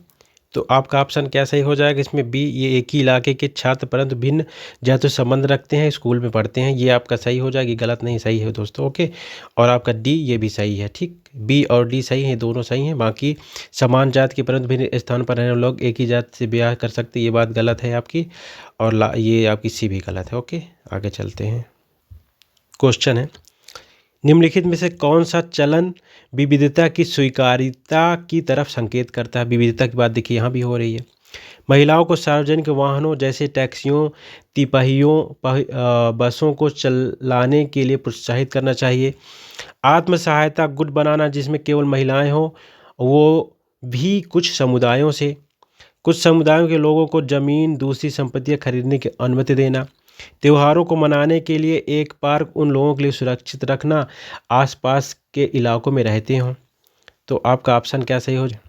तो आपका ऑप्शन क्या सही हो जाएगा इसमें? बी, ये एक ही इलाके के छात्र परंतु भिन्न जाति से संबंध रखते हैं, स्कूल में पढ़ते हैं, ये आपका सही हो जाएगी। गलत नहीं, सही है दोस्तों, ओके। और आपका डी ये भी सही है, ठीक, बी और डी सही हैं, दोनों सही हैं। बाकी समान जात के परंतु भिन्न स्थान पर रहने वाले लोग एक ही जात से ब्याह कर सकते, ये बात गलत है आपकी। और ये आपकी सी भी गलत है। ओके, आगे चलते हैं। क्वेश्चन है, निम्नलिखित में से कौन सा चलन विविधता की स्वीकार्यता की तरफ संकेत करता है? विविधता की बात देखिए यहाँ भी हो रही है। महिलाओं को सार्वजनिक वाहनों जैसे टैक्सियों, तिपहियों, बसों को चलाने के लिए प्रोत्साहित करना चाहिए। आत्म सहायता गुट बनाना जिसमें केवल महिलाएं हों, वो भी कुछ समुदायों के लोगों को ज़मीन, दूसरी संपत्तियां खरीदने की अनुमति देना। त्योहारों को मनाने के लिए एक पार्क उन लोगों के लिए सुरक्षित रखना आसपास के इलाकों में रहते हों। तो आपका ऑप्शन क्या सही हो जाए?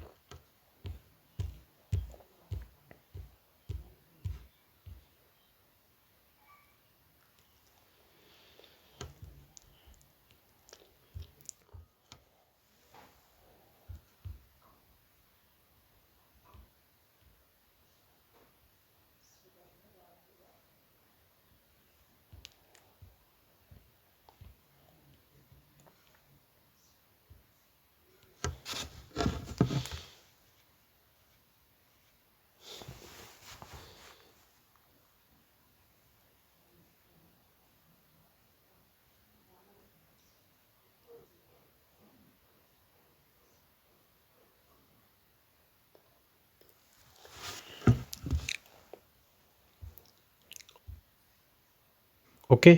ओके,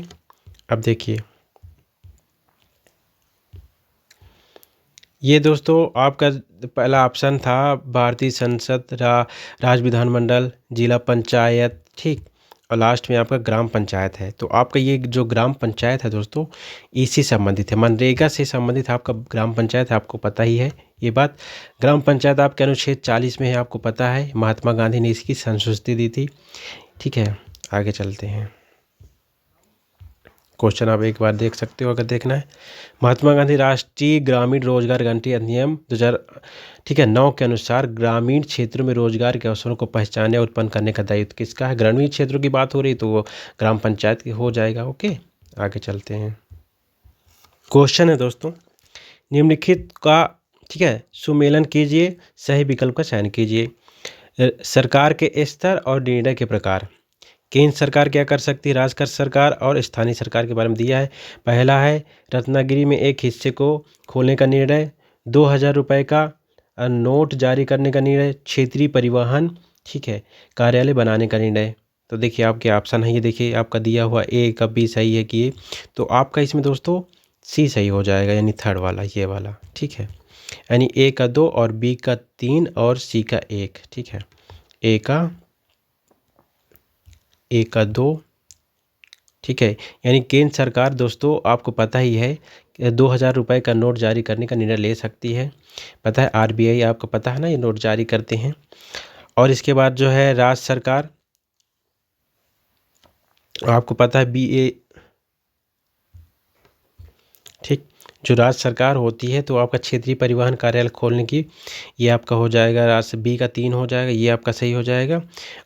अब देखिए ये दोस्तों आपका पहला ऑप्शन था भारतीय संसद, राज्य विधानमंडल, जिला पंचायत, ठीक। और लास्ट में आपका ग्राम पंचायत है। तो आपका ये जो ग्राम पंचायत है दोस्तों, इसी संबंधित है, मनरेगा से संबंधित आपका ग्राम पंचायत है, आपको पता ही है ये बात। ग्राम पंचायत आपके अनुच्छेद 40 में है, आपको पता है, महात्मा गांधी ने इसकी संस्तुति दी थी, ठीक है। आगे चलते हैं, क्वेश्चन आप एक बार देख सकते हो अगर देखना है। महात्मा गांधी राष्ट्रीय ग्रामीण रोजगार गारंटी अधिनियम 2000, ठीक है, 9 के अनुसार ग्रामीण क्षेत्रों में रोजगार के अवसरों को पहचानने और उत्पन्न करने का दायित्व किसका है? ग्रामीण क्षेत्रों की बात हो रही तो वो ग्राम पंचायत की हो जाएगा। ओके, आगे चलते हैं। क्वेश्चन है दोस्तों, निम्नलिखित का, ठीक है, सुमेलन कीजिए, सही विकल्प का चयन कीजिए। सरकार के स्तर और निर्णय के प्रकार। केंद्र सरकार क्या कर सकती है, राज्य सरकार और स्थानीय सरकार के बारे में दिया है। पहला है रत्नागिरी में एक हिस्से को खोलने का निर्णय, 2000 रुपये का नोट जारी करने का निर्णय, क्षेत्रीय परिवहन, ठीक है, कार्यालय बनाने का निर्णय। तो देखिए आपके ऑप्शन है, ये देखिए आपका दिया हुआ ए का बी सही है कि ये, तो आपका इसमें दोस्तों सी सही हो जाएगा, यानी थर्ड वाला, ये वाला, ठीक है। यानी ए का 2 और बी का 3 और सी का 1, ठीक है। ए का 2, ठीक है, यानी केंद्र सरकार दोस्तों आपको पता ही है 2000 रुपये का नोट जारी करने का निर्णय ले सकती है। पता है आरबीआई, आपको पता है ना, ये नोट जारी करते हैं। और इसके बाद जो है राज्य सरकार, आपको पता है बीए, ठीक, जो राज्य सरकार होती है तो आपका क्षेत्रीय परिवहन कार्यालय खोलने की, ये आपका हो जाएगा, राज्य बी का 3 हो जाएगा, ये आपका सही हो जाएगा।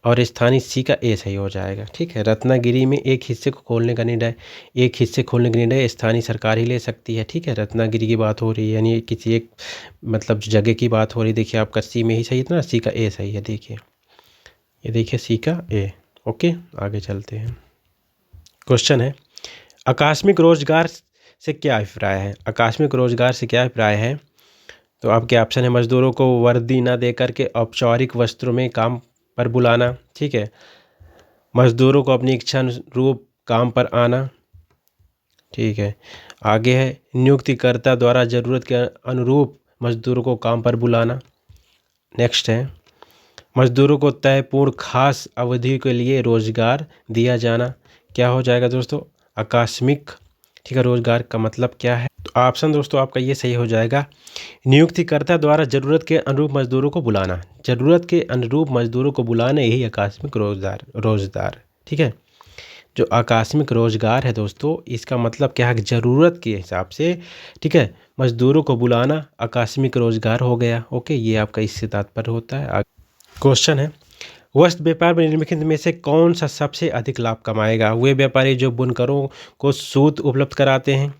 और स्थानीय सी का ए सही हो जाएगा, ठीक है। रत्नागिरी में एक हिस्से को खोलने का निर्णय, एक हिस्से खोलने का निर्णय स्थानीय सरकार ही ले सकती है, ठीक है। रत्नागिरी की बात हो रही है, यानी किसी एक मतलब जगह की बात हो रही है। देखिए आपका सी में ही सही था ना, सी का ए सही है, देखिए ये देखिए सी का ए। ओके, आगे चलते हैं। क्वेश्चन है, आकस्मिक रोजगार से क्या अभिप्राय है? आकस्मिक रोजगार से क्या अभिप्राय है? तो आपके ऑप्शन है मजदूरों को वर्दी न दे करके औपचारिक वस्त्रों में काम पर बुलाना, ठीक है। मजदूरों को अपनी इच्छा अनुरूप काम पर आना, ठीक है। आगे है नियुक्तिकर्ता द्वारा ज़रूरत के अनुरूप मजदूरों को काम पर बुलाना। नेक्स्ट है मजदूरों को तय पूर्ण खास अवधि के लिए रोजगार दिया जाना। क्या हो जाएगा दोस्तों? आकस्मिक, ठीक है। रोजगार का मतलब क्या है? तो ऑप्शन दोस्तों आपका ये सही हो जाएगा, नियुक्तिकर्ता द्वारा ज़रूरत के अनुरूप मजदूरों को बुलाना। ज़रूरत के अनुरूप मजदूरों को बुलाना यही आकस्मिक रोजगार, ठीक है। जो आकस्मिक रोजगार है दोस्तों, इसका मतलब क्या है? ज़रूरत के हिसाब से, ठीक है, मजदूरों को बुलाना आकस्मिक रोजगार हो गया। ओके, ये आपका इससे तात्पर्य होता है। क्वेश्चन है, वस्त्र व्यापार में निम्नलिखित में से कौन सा सबसे अधिक लाभ कमाएगा? वे व्यापारी जो बुनकरों को सूत उपलब्ध कराते हैं,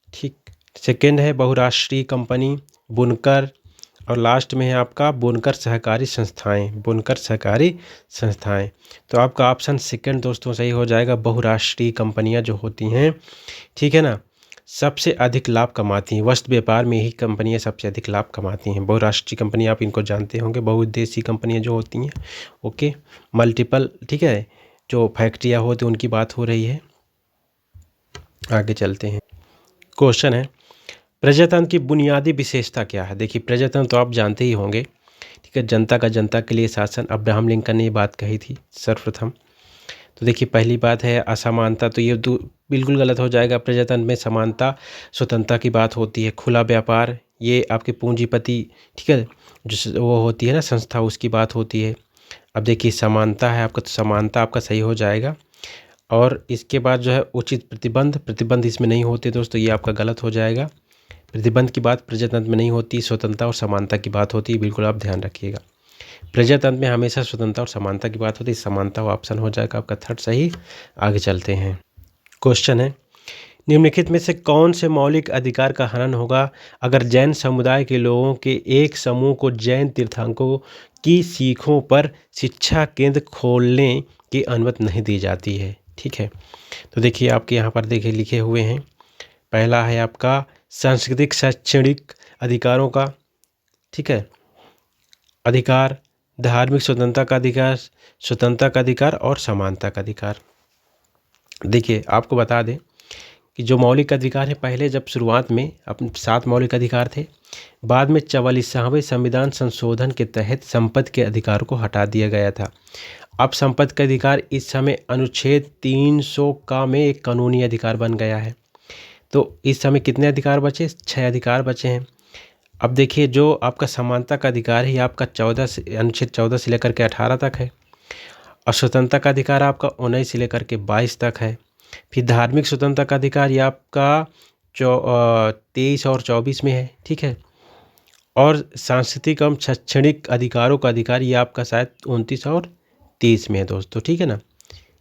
ठीक। सेकेंड है बहुराष्ट्रीय कंपनी, बुनकर, और लास्ट में है आपका बुनकर सहकारी संस्थाएं। तो आपका ऑप्शन सेकेंड दोस्तों सही हो जाएगा। बहुराष्ट्रीय कंपनियां जो होती हैं, ठीक है ना, सबसे अधिक लाभ कमाती हैं। वस्त्र व्यापार में ही कंपनियां सबसे अधिक लाभ कमाती हैं। बहुराष्ट्रीय कंपनी आप इनको जानते होंगे, बहुउद्देशीय कंपनियां जो होती हैं, ओके, मल्टीपल, ठीक है, जो फैक्ट्रियां होती हैं उनकी बात हो रही है। आगे चलते हैं। क्वेश्चन है, प्रजातंत्र की बुनियादी विशेषता क्या है? देखिए प्रजातंत्र तो आप जानते ही होंगे, ठीक है, जनता का जनता के लिए शासन। अब्राहम लिंकन ने ये बात कही थी सर्वप्रथम। तो देखिए पहली बात है असमानता, तो ये बिल्कुल गलत हो जाएगा। प्रजातंत्र में समानता स्वतंत्रता की बात होती है। खुला व्यापार, ये आपके पूंजीपति, ठीक है, जो वो होती है ना संस्था, उसकी बात होती है। अब देखिए समानता है आपका, तो समानता आपका सही हो जाएगा। और इसके बाद जो है उचित प्रतिबंध इसमें नहीं होते दोस्तों, ये आपका गलत हो जाएगा। प्रतिबंध की बात प्रजातंत्र में नहीं होती, स्वतंत्रता और समानता की बात होती है, बिल्कुल आप ध्यान रखिएगा। प्रजातंत्र में हमेशा स्वतंत्रता और समानता की बात होती है, समानता ऑप्शन हो जाएगा आपका थर्ड सही। आगे चलते हैं। क्वेश्चन है, निम्नलिखित में से कौन से मौलिक अधिकार का हनन होगा अगर जैन समुदाय के लोगों के एक समूह को जैन तीर्थंकरों की सीखों पर शिक्षा केंद्र खोलने की अनुमति नहीं दी जाती है? ठीक है, तो देखिए आपके यहाँ पर देखिए लिखे हुए हैं। पहला है आपका सांस्कृतिक शैक्षणिक अधिकारों का, ठीक है, अधिकार, धार्मिक स्वतंत्रता का अधिकार और समानता का अधिकार। देखिए आपको बता दें कि जो मौलिक अधिकार है पहले जब शुरुआत में अपने 7 मौलिक अधिकार थे, बाद में 44वें संविधान संशोधन के तहत संपत्ति के अधिकार को हटा दिया गया था। अब संपत्ति का अधिकार इस समय अनुच्छेद 300 का में एक कानूनी अधिकार बन गया है। तो इस समय कितने अधिकार बचे? 6 अधिकार बचे हैं। अब देखिए जो आपका समानता का अधिकार है ये आपका अनुच्छेद 14 से लेकर के 18 तक है, और स्वतंत्रता का अधिकार आपका 19 से लेकर के 22 तक है। फिर धार्मिक स्वतंत्रता का अधिकार ये आपका 23 और 24 में है, ठीक है। और सांस्कृतिक एवं शैक्षणिक अधिकारों का अधिकार ये आपका शायद 29 और 30 में है दोस्तों, ठीक है ना,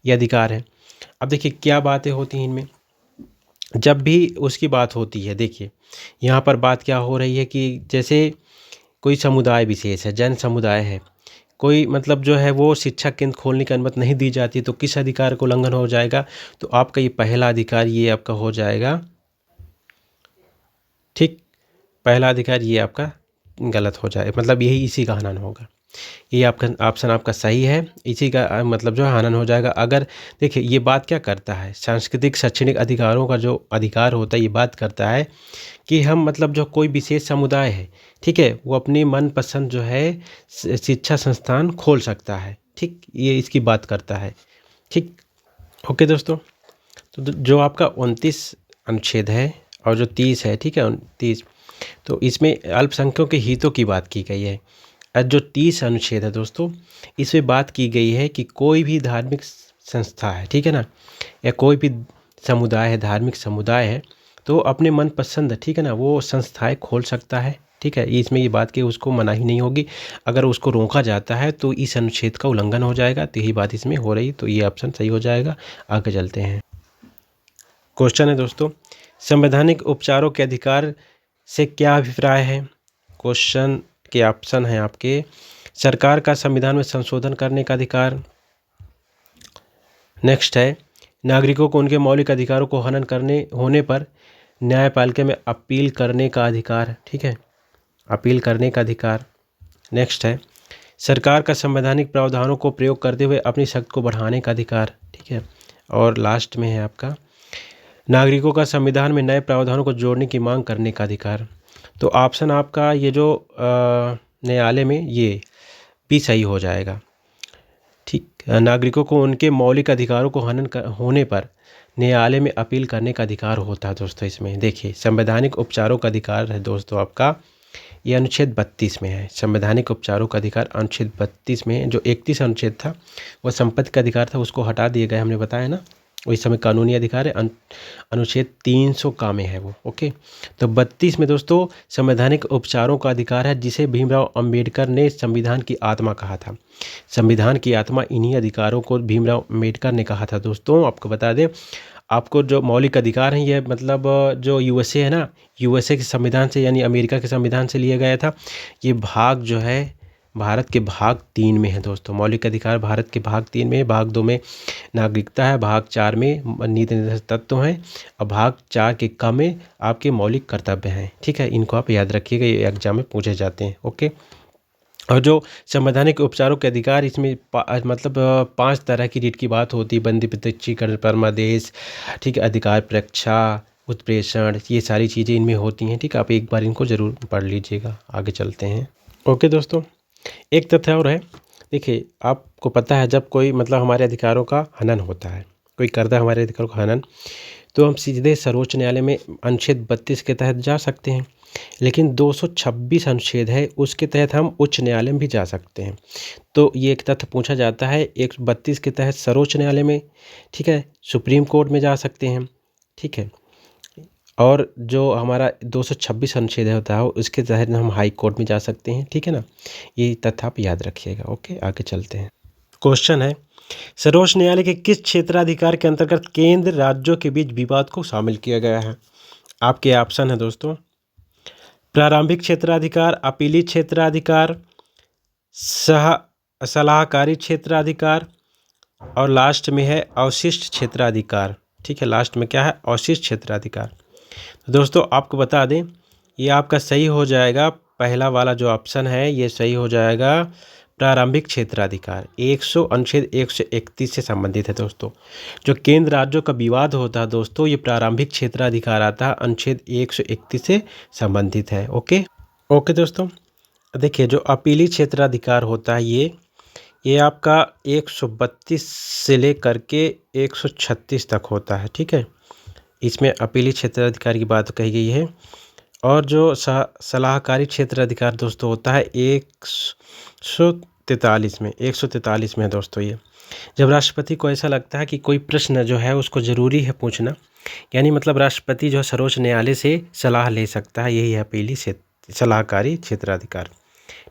ये अधिकार है। अब देखिए क्या बातें होती हैं इनमें, जब भी उसकी बात होती है, देखिए यहाँ पर बात क्या हो रही है कि जैसे कोई समुदाय विशेष है, जैन समुदाय है, कोई मतलब जो है वो शिक्षा केंद्र खोलने की अनुमति नहीं दी जाती, तो किस अधिकार को उल्लंघन हो जाएगा? तो आपका ये पहला अधिकार ये आपका हो जाएगा, ठीक, पहला अधिकार ये आपका गलत हो जाए, मतलब यही इसी का हनन होगा। ये आपका ऑप्शन आपका सही है, इसी का मतलब जो है हनन हो जाएगा। अगर देखिए ये बात क्या करता है, सांस्कृतिक शैक्षणिक अधिकारों का जो अधिकार होता है ये बात करता है कि हम मतलब जो कोई विशेष समुदाय है, ठीक है, वो अपनी मनपसंद जो है शिक्षा संस्थान खोल सकता है, ठीक, ये इसकी बात करता है, ठीक। ओके दोस्तों, तो जो आपका 29 अनुच्छेद है और जो 30 है, ठीक है, 30, तो इसमें अल्पसंख्यकों के हितों की बात की गई है। और जो 30 अनुच्छेद है दोस्तों, इसमें बात की गई है कि कोई भी धार्मिक संस्था है, ठीक है ना, या कोई भी समुदाय है, धार्मिक समुदाय है, तो अपने मनपसंद, ठीक है ना, वो संस्थाएं खोल सकता है, ठीक है। इसमें ये बात कि उसको मनाही नहीं होगी, अगर उसको रोका जाता है तो इस अनुच्छेद का उल्लंघन हो जाएगा, तो यही बात इसमें हो रही, तो ये ऑप्शन सही हो जाएगा। आगे चलते हैं। क्वेश्चन है दोस्तों, संवैधानिक उपचारों के अधिकार से क्या अभिप्राय है? क्वेश्चन के ऑप्शन हैं आपके, सरकार का संविधान में संशोधन करने का अधिकार, नेक्स्ट है नागरिकों को उनके मौलिक अधिकारों को हनन करने होने पर न्यायपालिका में अपील करने का अधिकार, ठीक है, अपील करने का अधिकार। नेक्स्ट है सरकार का संवैधानिक प्रावधानों को प्रयोग करते हुए अपनी शक्ति को बढ़ाने का अधिकार, ठीक है। और लास्ट में है आपका नागरिकों का संविधान में नए प्रावधानों को जोड़ने की मांग करने का अधिकार। तो ऑप्शन आपका ये जो न्यायालय में ये भी सही हो जाएगा, ठीक। नागरिकों को उनके मौलिक अधिकारों को हनन होने पर न्यायालय में अपील करने का अधिकार होता है दोस्तों। इसमें देखिए संवैधानिक उपचारों का अधिकार है दोस्तों आपका, ये अनुच्छेद 32 में है। संवैधानिक उपचारों का अधिकार अनुच्छेद 32 में, जो 31 अनुच्छेद था वो संपत्ति का अधिकार था, उसको हटा दिए गए, हमने बताया ना। वही समय कानूनी अधिकार है, अनुच्छेद 300 का में है वो, ओके। तो 32 में दोस्तों संवैधानिक उपचारों का अधिकार है, जिसे भीमराव अंबेडकर ने संविधान की आत्मा कहा था। संविधान की आत्मा इन्हीं अधिकारों को भीमराव अंबेडकर ने कहा था दोस्तों। आपको बता दें, आपको जो मौलिक अधिकार हैं ये मतलब जो यूएसए है ना, यूएसए के संविधान से यानी अमेरिका के संविधान से लिया गया था। ये भाग जो है भारत के भाग 3 में है दोस्तों। मौलिक अधिकार भारत के भाग 3 में है, भाग 2 में नागरिकता है, भाग 4 में नीति निर्देशक तत्व हैं, और भाग 4 के क में आपके मौलिक कर्तव्य हैं, ठीक है। इनको आप याद रखिएगा, ये एग्जाम में पूछे जाते हैं, ओके। और जो संवैधानिक उपचारों के अधिकार, इसमें मतलब 5 तरह की रीट की बात होती है, बंदी प्रत्यक्षीकरण, परमादेश, ठीक है, अधिकार परीक्षा, उत्प्रेषण, ये सारी चीज़ें इनमें होती हैं, ठीक है। आप एक बार इनको ज़रूर पढ़ लीजिएगा। आगे चलते हैं। ओके दोस्तों, एक तथ्य और है, देखिए आपको पता है जब कोई मतलब हमारे अधिकारों का हनन होता है, कोई करता है हमारे अधिकारों का हनन, तो हम सीधे सर्वोच्च न्यायालय में अनुच्छेद 32 के तहत जा सकते हैं। लेकिन 226 अनुच्छेद है, उसके तहत हम उच्च न्यायालय में भी जा सकते हैं। तो ये एक तथ्य पूछा जाता है, 132 के तहत सर्वोच्च न्यायालय में, ठीक है, सुप्रीम कोर्ट में जा सकते हैं, ठीक है। और जो हमारा 226 अनुच्छेद होता है उसके तहत हम हाई कोर्ट में जा सकते हैं, ठीक है ना। ये तथ्य आप याद रखिएगा, ओके। आगे चलते हैं। क्वेश्चन है, सर्वोच्च न्यायालय के किस क्षेत्राधिकार के अंतर्गत केंद्र राज्यों के बीच विवाद को शामिल किया गया है? आपके ऑप्शन है दोस्तों, प्रारंभिक क्षेत्राधिकार, अपीली क्षेत्राधिकार, सलाहकारी क्षेत्राधिकार, और लास्ट में है अवशिष्ट क्षेत्राधिकार, ठीक है। लास्ट में क्या है? अवशिष्ट क्षेत्राधिकार। तो दोस्तों आपको बता दें, ये आपका सही हो जाएगा, पहला वाला जो ऑप्शन है ये सही हो जाएगा, प्रारंभिक क्षेत्राधिकार 100 अनुच्छेद 131 से संबंधित है दोस्तों। जो केंद्र राज्यों का विवाद होता है दोस्तों, ये प्रारंभिक क्षेत्राधिकार आता है अनुच्छेद 131 से संबंधित है। ओके दोस्तों, देखिए जो अपीली क्षेत्राधिकार होता है ये आपका 132 से लेकर के 136 तक होता है, ठीक है। इसमें अपीली क्षेत्राधिकार की बात कही गई है। और जो सलाहकारी क्षेत्राधिकार दोस्तों होता है 143 में है दोस्तों। ये जब राष्ट्रपति को ऐसा लगता है कि कोई प्रश्न जो है उसको ज़रूरी है पूछना, यानी मतलब राष्ट्रपति जो है सर्वोच्च न्यायालय से सलाह ले सकता है, यही है अपीली सलाहकारी क्षेत्राधिकार,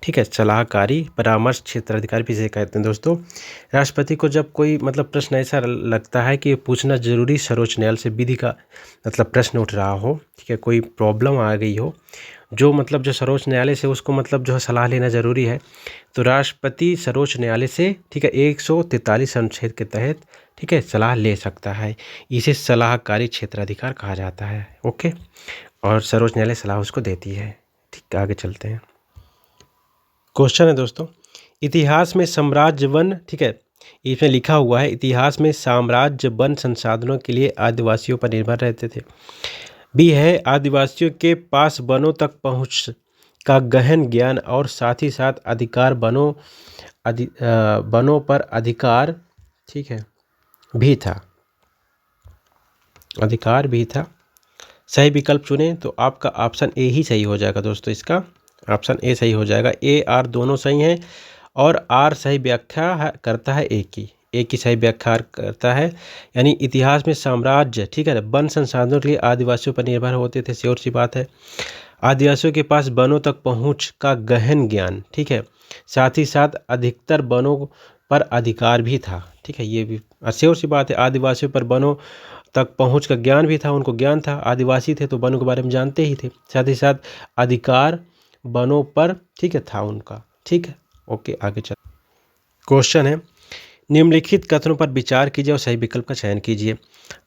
ठीक है। सलाहकारी परामर्श क्षेत्राधिकार भी इसे कहते हैं दोस्तों। राष्ट्रपति को जब कोई मतलब प्रश्न ऐसा लगता है कि पूछना जरूरी सर्वोच्च न्यायालय से विधि का मतलब प्रश्न उठ रहा हो, ठीक है, कोई प्रॉब्लम आ गई हो जो मतलब जो सर्वोच्च न्यायालय से उसको मतलब जो है सलाह लेना जरूरी है, तो राष्ट्रपति सर्वोच्च न्यायालय से, ठीक है, 143 अनुच्छेद के तहत, ठीक है, सलाह ले सकता है। इसे सलाहकारी क्षेत्राधिकार कहा जाता है। ओके, और सर्वोच्च न्यायालय सलाह उसको देती है। ठीक, आगे चलते हैं। क्वेश्चन है दोस्तों, इतिहास में साम्राज्य वन, ठीक है, इसमें लिखा हुआ है इतिहास में साम्राज्य वन संसाधनों के लिए आदिवासियों पर निर्भर रहते थे। भी है आदिवासियों के पास वनों तक पहुंच का गहन ज्ञान और साथ ही साथ अधिकार वनों पर अधिकार, ठीक है, भी था, अधिकार भी था। सही विकल्प चुने तो आपका ऑप्शन ए ही सही हो जाएगा दोस्तों। इसका ऑप्शन ए सही हो जाएगा। ए आर दोनों सही हैं और आर सही व्याख्या करता है ए की सही व्याख्या करता है। यानी इतिहास में साम्राज्य, ठीक है, वन संसाधनों के लिए आदिवासियों पर निर्भर होते थे, श्योर सी बात है। आदिवासियों के पास वनों तक पहुंच का गहन ज्ञान, ठीक है, साथ ही साथ अधिकतर वनों पर अधिकार भी था, ठीक है, ये भी श्योर सी बात है। आदिवासियों पर वनों तक पहुंच का ज्ञान भी था, उनको ज्ञान था, आदिवासी थे तो वनों के बारे में जानते ही थे, साथ ही साथ अधिकार वनों पर, ठीक है, था उनका, ठीक है। ओके, आगे चल। क्वेश्चन है, निम्नलिखित कथनों पर विचार कीजिए और सही विकल्प का चयन कीजिए।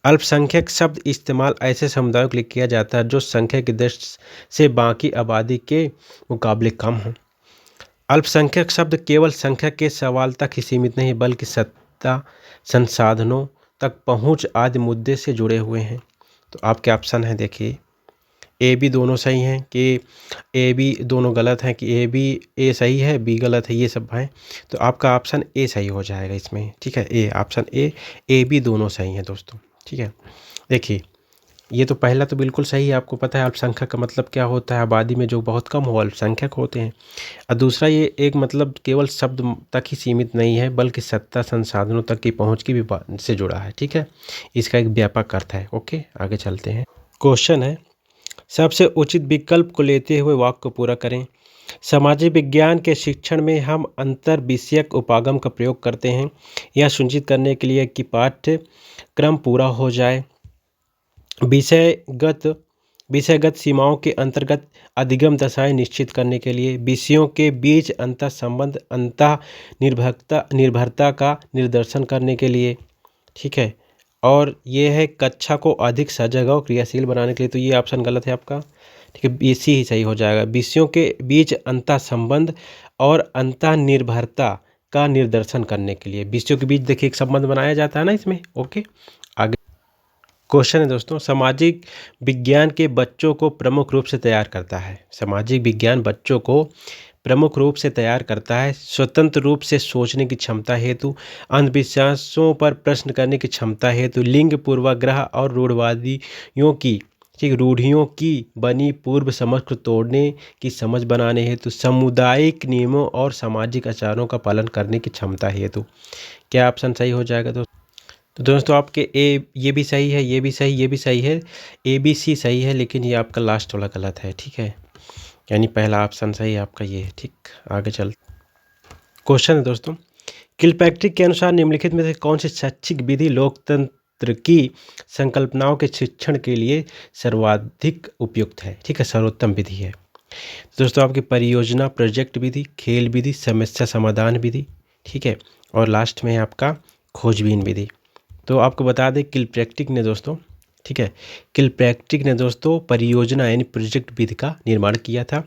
अल्पसंख्यक शब्द इस्तेमाल ऐसे समुदायों के लिए किया जाता है जो संख्या की दृष्टि से बाकी आबादी के मुकाबले कम हो। अल्पसंख्यक शब्द केवल संख्या के सवाल तक ही सीमित नहीं बल्कि सत्ता, संसाधनों तक पहुंच आदि मुद्दे से जुड़े हुए हैं। तो आपके ऑप्शन है, देखिए ए बी दोनों सही हैं कि ए बी दोनों गलत हैं कि ए सही है बी गलत है, ये सब हैं। तो आपका ऑप्शन ए सही हो जाएगा इसमें, ठीक है। ए ऑप्शन ए बी दोनों सही हैं दोस्तों, ठीक है। देखिए ये तो पहला तो बिल्कुल सही है, आपको पता है अल्पसंख्यक का मतलब क्या होता है, आबादी में जो बहुत कम हो अल्पसंख्यक होते हैं। और दूसरा ये एक मतलब केवल शब्द तक ही सीमित नहीं है बल्कि सत्ता, संसाधनों तक की पहुंच की भी से जुड़ा है, ठीक है। इसका एक व्यापक अर्थ है। ओके, आगे चलते हैं। क्वेश्चन है, सबसे उचित विकल्प को लेते हुए वाक्य को पूरा करें। सामाजिक विज्ञान के शिक्षण में हम अंतर विषयक उपागम का प्रयोग करते हैं यह सुनिश्चित करने के लिए कि पाठ्यक्रम पूरा हो जाए। विषयगत सीमाओं के अंतर्गत अधिगम दशाएं निश्चित करने के लिए, विषयों के बीच अंतर संबंध, अंतः निर्भरता का निर्देशन करने के लिए, ठीक है। और ये है कक्षा को अधिक सजग और क्रियाशील बनाने के लिए। तो ये ऑप्शन गलत है आपका, ठीक है, बी सी ही सही हो जाएगा। विषयों के बीच अंतः संबंध और अंतः निर्भरता का निर्देशन करने के लिए, विषयों के बीच देखिए एक संबंध बनाया जाता है ना इसमें। ओके, आगे क्वेश्चन है दोस्तों, सामाजिक विज्ञान के बच्चों को प्रमुख रूप से तैयार करता है। सामाजिक विज्ञान बच्चों को प्रमुख रूप से तैयार करता है स्वतंत्र रूप से सोचने की क्षमता हेतु, अंधविश्वासों पर प्रश्न करने की क्षमता हेतु, लिंग पूर्वाग्रह और रूढ़वादियों की, ठीक, रूढ़ियों की बनी पूर्व समझ को तोड़ने की समझ बनाने हेतु, सामुदायिक नियमों और सामाजिक आचारों का पालन करने की क्षमता हेतु। क्या ऑप्शन सही हो जाएगा दोस्तों? तो दोस्तों आपके ए ये भी सही है, ये भी सही, ये भी सही है, ए बी सी सही है, लेकिन ये आपका लास्ट वाला गलत है, ठीक है। यानी पहला ऑप्शन सही है आपका ये, ठीक। आगे चल। क्वेश्चन है दोस्तों, किलपैट्रिक के अनुसार निम्नलिखित में से कौन सी शैक्षिक विधि लोकतंत्र की संकल्पनाओं के शिक्षण के लिए सर्वाधिक उपयुक्त है, ठीक है, सर्वोत्तम विधि है। दोस्तों आपकी परियोजना प्रोजेक्ट विधि, खेल विधि, समस्या समाधान विधि, ठीक है, और लास्ट में आपका खोजबीन विधि। तो आपको बता दें किलपैट्रिक ने दोस्तों ठीक है। किलपैट्रिक ने दोस्तों परियोजना यानी प्रोजेक्ट विधि का निर्माण किया था।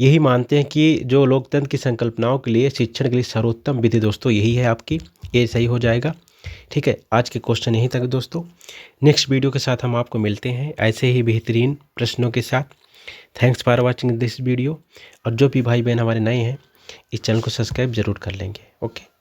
यही मानते हैं कि जो लोकतंत्र की संकल्पनाओं के लिए शिक्षण के लिए सर्वोत्तम विधि दोस्तों यही है आपकी, ये सही हो जाएगा। ठीक है, आज के क्वेश्चन यहीं तक दोस्तों। नेक्स्ट वीडियो के साथ हम आपको मिलते हैं ऐसे ही बेहतरीन प्रश्नों के साथ। Thanks for watching this video. और जो भी भाई बहन हमारे नए हैं इस चैनल को सब्सक्राइब जरूर कर लेंगे। ओके।